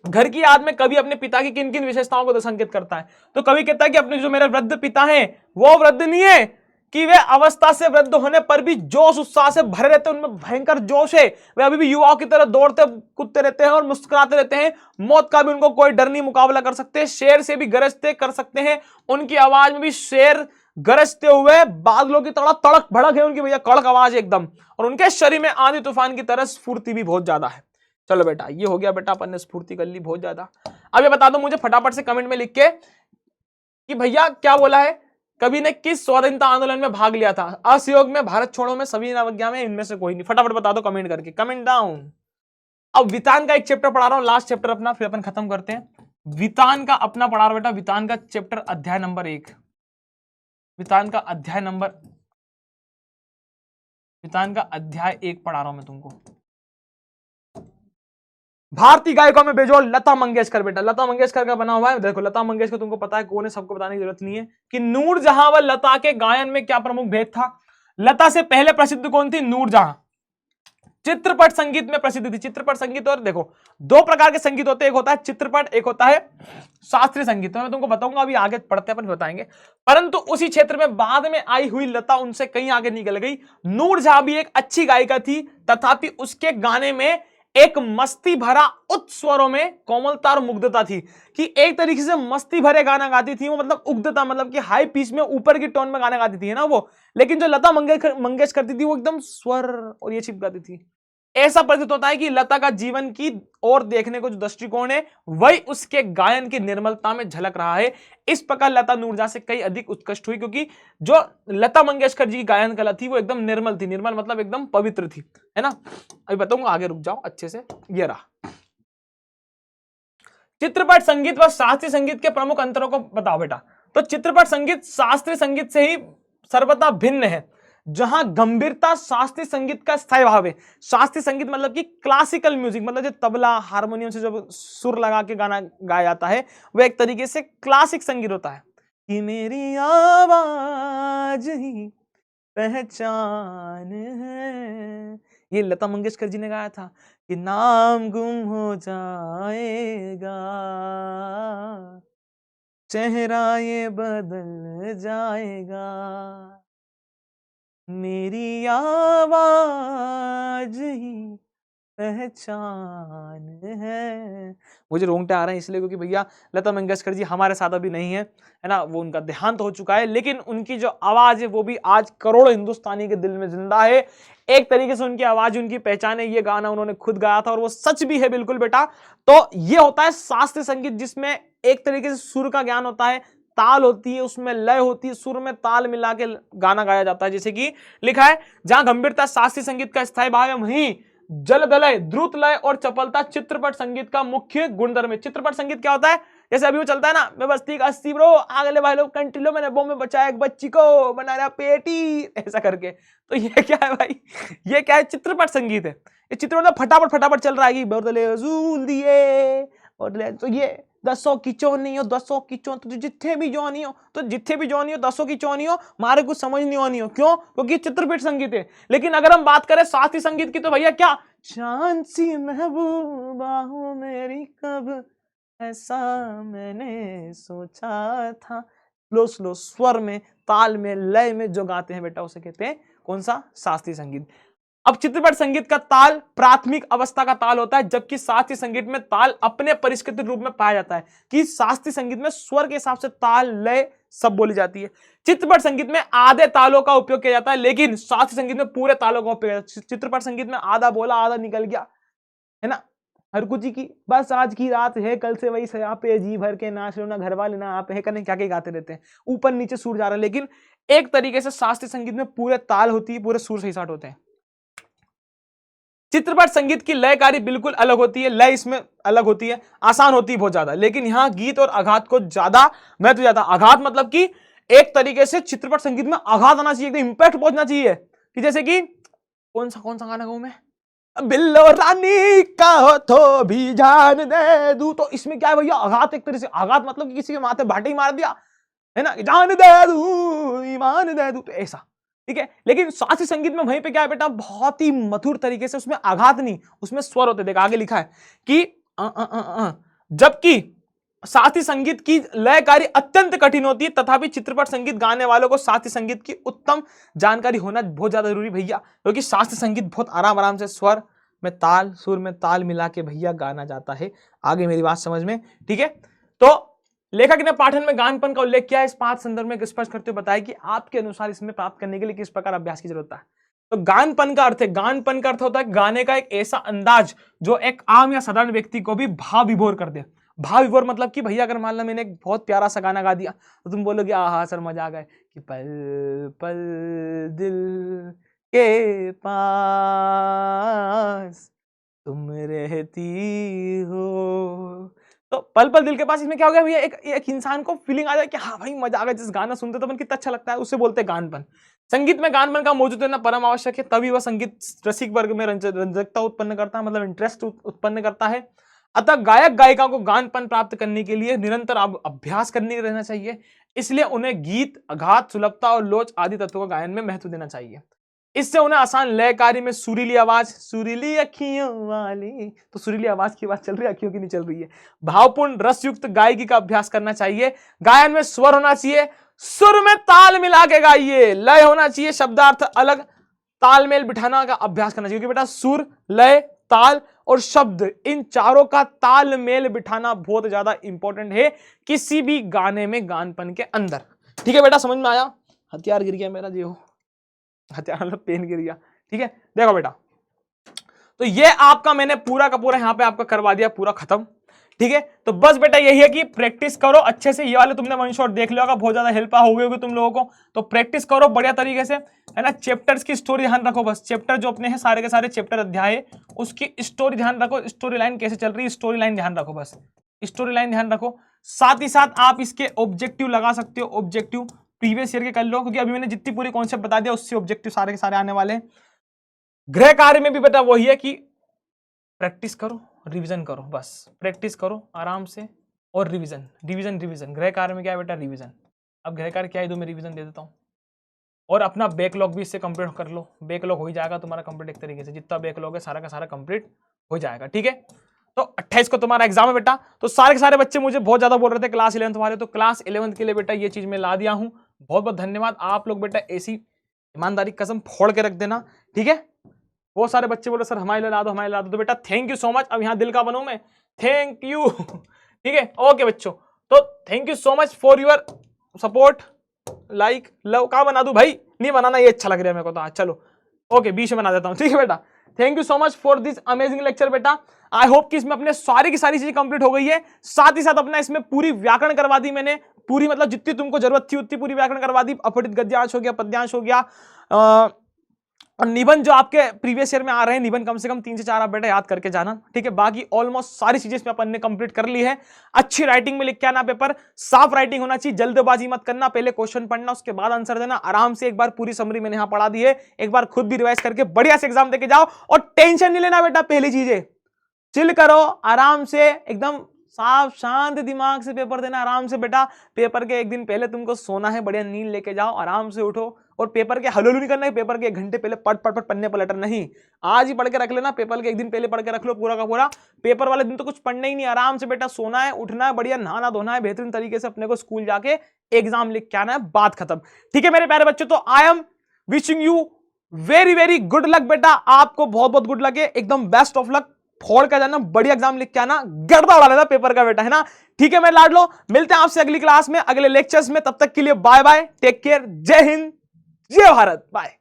घर की याद में कवि अपने पिता की किन किन विशेषताओं को संकेत करता है? तो कवि कहता है कि अपने जो मेरे वृद्ध पिता हैं वो वृद्ध नहीं है कि वे अवस्था से वृद्ध होने पर भी जोश उत्साह से भरे रहते हैं, उनमें भयंकर जोश है, वे अभी भी युवाओं की तरह दौड़ते कूदते रहते हैं और मुस्कुराते रहते हैं। मौत का भी उनको कोई डर नहीं, मुकाबला कर सकते हैं, शेर से भी गरजते कर सकते हैं। उनकी आवाज में भी शेर गरजते हुए बादलों की तरह तड़क भड़क है उनकी, भैया कड़क आवाज एकदम। और उनके शरीर में आंधी तूफान की तरह स्फूर्ति भी बहुत ज्यादा है। चलो बेटा, ये हो गया बेटा, अपन ने स्फूर्ति कर ली बहुत ज्यादा। अब ये बता दो मुझे फटाफट से कमेंट में लिख के कि भैया क्या बोला है, कवि ने किस स्वतंत्रता आंदोलन में भाग लिया था? असहयोग में, भारत छोड़ो में, सभी अवज्ञा में, इनमें से कोई नहीं। फटाफट बता दो कमेंट करके, कमेंट डाउन। अब वितान का एक चैप्टर पढ़ा रहा हूं, लास्ट चैप्टर अपना, फिर अपन खत्म करते हैं। वितान का अपना पढ़ा रहा बेटा, वितान का चैप्टर अध्याय नंबर 1, वितान का अध्याय 1 पढ़ा रहा हूं मैं तुमको। भारतीय गायकों में बेजोड़ लता मंगेशकर बेटा, लता मंगेशकर का बना हुआ है। देखो लता मंगेशकर तुमको पता है कौन है, सबको बताने की जरूरत नहीं है कि नूरजहां व लता के गायन में क्या प्रमुख भेद था? लता से पहले प्रसिद्ध कौन थी? नूरजहां। चित्रपट संगीत में प्रसिद्ध थी। चित्रपट संगीत, और देखो 2 प्रकार के संगीत होते हैं, एक होता है चित्रपट, एक होता है शास्त्रीय संगीत। तो मैं तुमको बताऊंगा, अभी आगे पढ़ते अपन बताएंगे। परंतु उसी क्षेत्र में बाद में आई हुई लता उनसे कहीं आगे निकल गई। नूरजहां भी एक अच्छी गायिका थी, तथापि उसके गाने में एक मस्ती भरा उच्च स्वरों में कोमलता और मुग्धता थी, कि एक तरीके से मस्ती भरे गाना गाती थी वो, मतलब उग्धता, मतलब कि हाई पिच में ऊपर की टोन में गाना गाती थी, है ना वो। लेकिन जो लता मंगेशकर करती थी वो एकदम स्वर और ये छिप गाती थी। ऐसा प्रतीत होता है कि लता का जीवन की ओर देखने को जो दृष्टिकोण है वही उसके गायन की निर्मलता में झलक रहा है। इस प्रकार लता नूरजहां से कई अधिक उत्कृष्ट हुई, क्योंकि जो लता मंगेशकर जी की गायन कला थी वो एकदम निर्मल थी। निर्मल मतलब एकदम पवित्र थी, है ना। अभी बताऊंगा, आगे रुक जाओ अच्छे से। ये रहा चित्रपट संगीत व शास्त्रीय संगीत के प्रमुख अंतरों को बताओ बेटा। तो चित्रपट संगीत शास्त्रीय संगीत से ही सर्वथा भिन्न है, जहां गंभीरता शास्त्रीय संगीत का स्थायी भाव है। शास्त्रीय संगीत मतलब कि क्लासिकल म्यूजिक, मतलब जो तबला हारमोनियम से जो सुर लगा के गाना गाया जाता है वह एक तरीके से क्लासिक संगीत होता है। कि मेरी आवाज ही पहचान है, ये लता मंगेशकर जी ने गाया था। कि नाम गुम हो जाएगा, चेहरा ये बदल जाएगा, मेरी आवाज ही पहचान है। मुझे रोंगटे आ रहे हैं इसलिए क्योंकि भैया लता मंगेशकर जी हमारे साथ अभी नहीं है, है ना, वो उनका देहांत हो चुका है। लेकिन उनकी जो आवाज है वो भी आज करोड़ों हिंदुस्तानी के दिल में जिंदा है। एक तरीके से उनकी आवाज उनकी पहचान है। ये गाना उन्होंने खुद गाया था और वो सच भी है बिल्कुल बेटा। तो ये होता है शास्त्रीय संगीत, जिसमें एक तरीके से सुर का ज्ञान होता है, ताल होती है, उसमें लय होती है, सुर में ताल मिला के गाना गाया जाता है। जैसे कि लिखा है, जहां गंभीरता शास्त्रीय संगीत का स्थायी भाव है, वहीं जलदलय, द्रुत लय और चपलता चित्रपट संगीत का मुख्य गुणधर्म है। चित्रपट संगीत क्या होता है? जैसे अभी वो चलता है ना, मैं बस्ती का 80 ब्रो, आगले भाई लोग कंटिलो, मैंने बॉम्ब में बचाया एक बच्ची को, बना रहा पेटी, ऐसा करके। तो ये क्या है भाई? ये क्या है? चित्रपट संगीत है। ये चित्रपट फटाफट फटाफट चल रहा है कि बोतले झूल दिए, और तो ये दसों की चोनी हो, दसों की चोन, तो जिथे भी जोनी हो, तो जिथे भी जोनी हो, दसों की चोनी हो, मारे कुछ समझ नहीं आनी हो। क्यों? क्योंकि चित्रपट संगीत है। लेकिन अगर हम बात करें शास्त्रीय संगीत की, तो भैया क्या, चांद सी महबूबा हो मेरी, कब ऐसा मैंने सोचा था। स्लो स्लो स्वर में, ताल में, लय में जो गाते हैं बेटा, उसे कहते हैं कौन सा, शास्त्रीय संगीत। अब चित्रपट संगीत का ताल प्राथमिक अवस्था का ताल होता है, जबकि शास्त्रीय संगीत में ताल अपने परिष्कृत रूप में पाया जाता है कि शास्त्रीय संगीत में स्वर के हिसाब से ताल, लय सब बोली जाती है। चित्रपट संगीत में आधे तालों का उपयोग किया जाता है, लेकिन शास्त्रीय संगीत में पूरे तालों का उपयोग किया जाता है। चित्रपट संगीत में आधा बोला आधा निकल गया, है ना। हर कुछ की बस आज की रात है, कल से वही सया पे, जी भर के नाच लो ना, घर वाले ना आप है, करने क्या क्या गाते रहते हैं, ऊपर नीचे सुर जा रहा है। लेकिन एक तरीके से शास्त्रीय संगीत में पूरे ताल होती है, पूरे सुर से स्टार्ट होते हैं। चित्रपट संगीत की लयकारी बिल्कुल अलग होती है, लय इसमें अलग होती है, आसान होती है बहुत ज्यादा, लेकिन यहां गीत और आघात को ज्यादा महत्व जाता है। आघात मतलब कि एक तरीके से चित्रपट संगीत में आघात आना चाहिए, एकदम इंपैक्ट पहुंचना चाहिए, कि जैसे कि कौन सा गाना गाऊं मैं, बिल्लो रानी का हो तो भी जान दे दूं, तो इसमें क्या है भैया, आघात एक तरह से, आघात मतलब कि किसी के माथे बाटे ही मार दिया, है ना, जान दे दूं, ईमान दे दूं, तो ऐसा, ठीक है। लेकिन शास्त्रीय संगीत में वहीं पे क्या है बेटा, बहुत ही मधुर तरीके से, उसमें आघात नहीं, उसमें स्वर होते, देखा आगे लिखा है कि जबकि शास्त्रीय संगीत की लयकारी अत्यंत कठिन होती है, तथापि चित्रपट संगीत गाने वालों को शास्त्रीय संगीत की उत्तम जानकारी होना बहुत ज्यादा जरूरी भैया, क्योंकि शास्त्रीय संगीत बहुत आराम आराम से स्वर में ताल, सुर में ताल मिला के भैया गाना जाता है। आगे मेरी बात समझ में, ठीक है। तो लेखक ने पाठन में गानपन का उल्लेख किया है, इस पाठ संदर्भ में स्पष्ट करते हुए बताया कि आपके अनुसार इसमें प्राप्त करने के लिए किस प्रकार अभ्यास की जरूरत है। तो गानपन का अर्थ है, गानपन का अर्थ होता है गाने का एक ऐसा अंदाज जो एक आम या साधारण व्यक्ति को भी भाव विभोर कर दे। भाव विभोर मतलब कि भैया अगर मान लो मैंने एक बहुत प्यारा सा गाना गा दिया, तो तुम बोलोगे आहा सर मजा आ गए, कि पल पल दिल के पास तुम रहती हो, तो पल पल दिल के पास, इसमें क्या हो गया भैया, एक इंसान को फीलिंग आ जाए कि हाँ भाई मजा आ गया, जिस गाना सुनते तो मन कितना अच्छा लगता है, उससे बोलते हैं गानपन। संगीत में गानपन का मौजूद होना परम आवश्यक है, तभी वह संगीत रसिक वर्ग में रंजकता उत्पन्न करता है, मतलब इंटरेस्ट उत्पन्न करता है। अतः गायक गायिका को गानपन प्राप्त करने के लिए निरंतर अभ्यास करने रहना चाहिए, इसलिए उन्हें गीत, आघात, सुलभता और लोच आदि तत्वों का गायन में महत्व देना चाहिए। इससे उन्हें आसान लयकारी में सुरीली आवाज, सुरीली अखियों वाली, तो सुरीली आवाज की बात चल रही है, अखियों की नहीं चल रही है, भावपूर्ण रसयुक्त गायकी का अभ्यास करना चाहिए। गायन में स्वर होना चाहिए, सुर में ताल मिला के गाइए, लय होना चाहिए, शब्दार्थ अलग, तालमेल बिठाना का अभ्यास करना चाहिए, क्योंकि बेटा सुर, लय, ताल और शब्द, इन चारों का तालमेल बिठाना बहुत ज्यादा इंपॉर्टेंट है किसी भी गाने में, गानपन के अंदर। ठीक है बेटा, समझ में आया? हथियार गिर गया मेरा, जी हो, हथियार मतलब पेन गिर गया, ठीक है। देखो बेटा, तो ये आपका मैंने पूरा का पूरा यहां पे आपका करवा दिया, पूरा खत्म, ठीक है। तो बस बेटा यही है कि प्रैक्टिस करो अच्छे से, ये वाले तुमने वन शॉट देख लिया होगा, बहुत ज्यादा हेल्प हो गई होगी तुम लोगों को, तो प्रैक्टिस करो बढ़िया तरीके से, है ना। चैप्टर्स की स्टोरी ध्यान रखो, बस चैप्टर जो अपने हैं सारे के सारे चैप्टर अध्याय, उसकी स्टोरी ध्यान रखो, स्टोरी लाइन कैसे चल रही है, स्टोरी लाइन ध्यान रखो, बस स्टोरी लाइन ध्यान रखो। साथ ही साथ आप इसके ऑब्जेक्टिव लगा सकते हो, ऑब्जेक्टिव प्रीवियस ईयर के कर लो, क्योंकि अभी मैंने जितनी पूरी कॉन्सेप्ट बता दिया उससे ऑब्जेक्टिव सारे के सारे आने वाले हैं। गृह कार्य में भी बेटा वही है कि प्रैक्टिस करो, रिवीजन करो, बस प्रैक्टिस करो आराम से, और रिवीजन रिवीजन रिवीजन। गृह कार्य में क्या है बेटा, रिवीजन। अब गृह कार्य क्या है, दो मैं रिवीजन दे देता हूँ, और अपना बैकलॉग भी इससे कंप्लीट कर लो, बैकलॉग हो जाएगा तुम्हारा कंप्लीट, एक तरीके से जितना बैकलॉग है सारा का सारा कंप्लीट हो जाएगा, ठीक है। तो 28 को तुम्हारा एग्जाम है बेटा, तो सारे के सारे बच्चे मुझे बहुत ज्यादा बोल रहे थे क्लास 11th वाले, तो क्लास 11th के लिए बेटा ये चीज मैं ला दिया हूँ। बहुत बहुत धन्यवाद आप लोग, बेटा ऐसी ईमानदारी कसम फोड़ के रख देना, ठीक है। बहुत सारे बच्चे बोले सर हमारे लिए ला दो, हमारे ला दो, तो बेटा थैंक यू सो मच। अब यहाँ दिल का बनूं मैं, थैंक यू, ठीक है, ओके बच्चों, तो thank you so much for your support, like love, कहाँ बना दूं भाई, नहीं बनाना, ये अच्छा लग रहा है मेरे को, तो चलो ओके बीच में बना देता हूँ, ठीक है बेटा। Thank you so much for this amazing lecture बेटा। आई होप कि इसमें अपने सारी की सारी चीजें कंप्लीट हो गई है, साथ ही साथ अपना इसमें पूरी व्याकरण करवा दी मैंने, पूरी मतलब जितनी तुमको जरूरत थी उतनी पूरी व्याकरण करवा दी। अपठित गद्यांश हो गया, पद्यांश हो गया, और निबंध जो आपके प्रीवियस ईयर में आ रहे हैं, निबंध कम से कम 3 से 4 आप बेटा याद करके जाना, ठीक है। बाकी ऑलमोस्ट सारी चीजें इसमें अपन ने कंप्लीट कर ली है। अच्छी राइटिंग में लिख के आना पेपर, साफ राइटिंग होना चाहिए, जल्दबाजी मत करना, पहले क्वेश्चन पढ़ना उसके बाद आंसर देना, आराम से एक बार पूरी समरी मैंने यहाँ पढ़ा दी है, एक बार खुद भी रिवाइज करके बढ़िया से एग्जाम देके जाओ, और टेंशन नहीं लेना बेटा, पहली चीजें चिल करो, आराम से एकदम साफ शांत दिमाग से पेपर देना आराम से बेटा। पेपर के एक दिन पहले तुमको सोना है, बढ़िया नींद लेके जाओ, आराम से उठो और पेपर के हलूलू नहीं करना है। पेपर के 1 घंटे पहले पढ़ पढ़ पढ़ पन्ने पलटर नहीं, आज ही पढ़ के रख लेना। पेपर के 1 दिन पहले पढ़ के रख लो पूरा का पूरा। पेपर वाले दिन तो कुछ पढ़ना ही नहीं, आराम से बेटा सोना है, उठना है, बढ़िया नहाना धोना है, बेहतरीन तरीके से अपने को स्कूल जाके एग्जाम लिख के आना है, बात खत्म। ठीक है मेरे प्यारे बच्चों, तो I am wishing you very very good luck बेटा। आपको बहुत बहुत गुड लक है, एकदम बेस्ट ऑफ लक। फोड़ कर जाना, बढ़िया एग्जाम लिख के आना, गर्दा उड़ा लेना पेपर का बेटा, है ना। ठीक है मेरे लाडलो, मिलते हैं आपसे अगली क्लास में, अगले लेक्चर्स में। तब तक के लिए बाय बाय, टेक केयर, जय हिंद, जय भारत, बाय।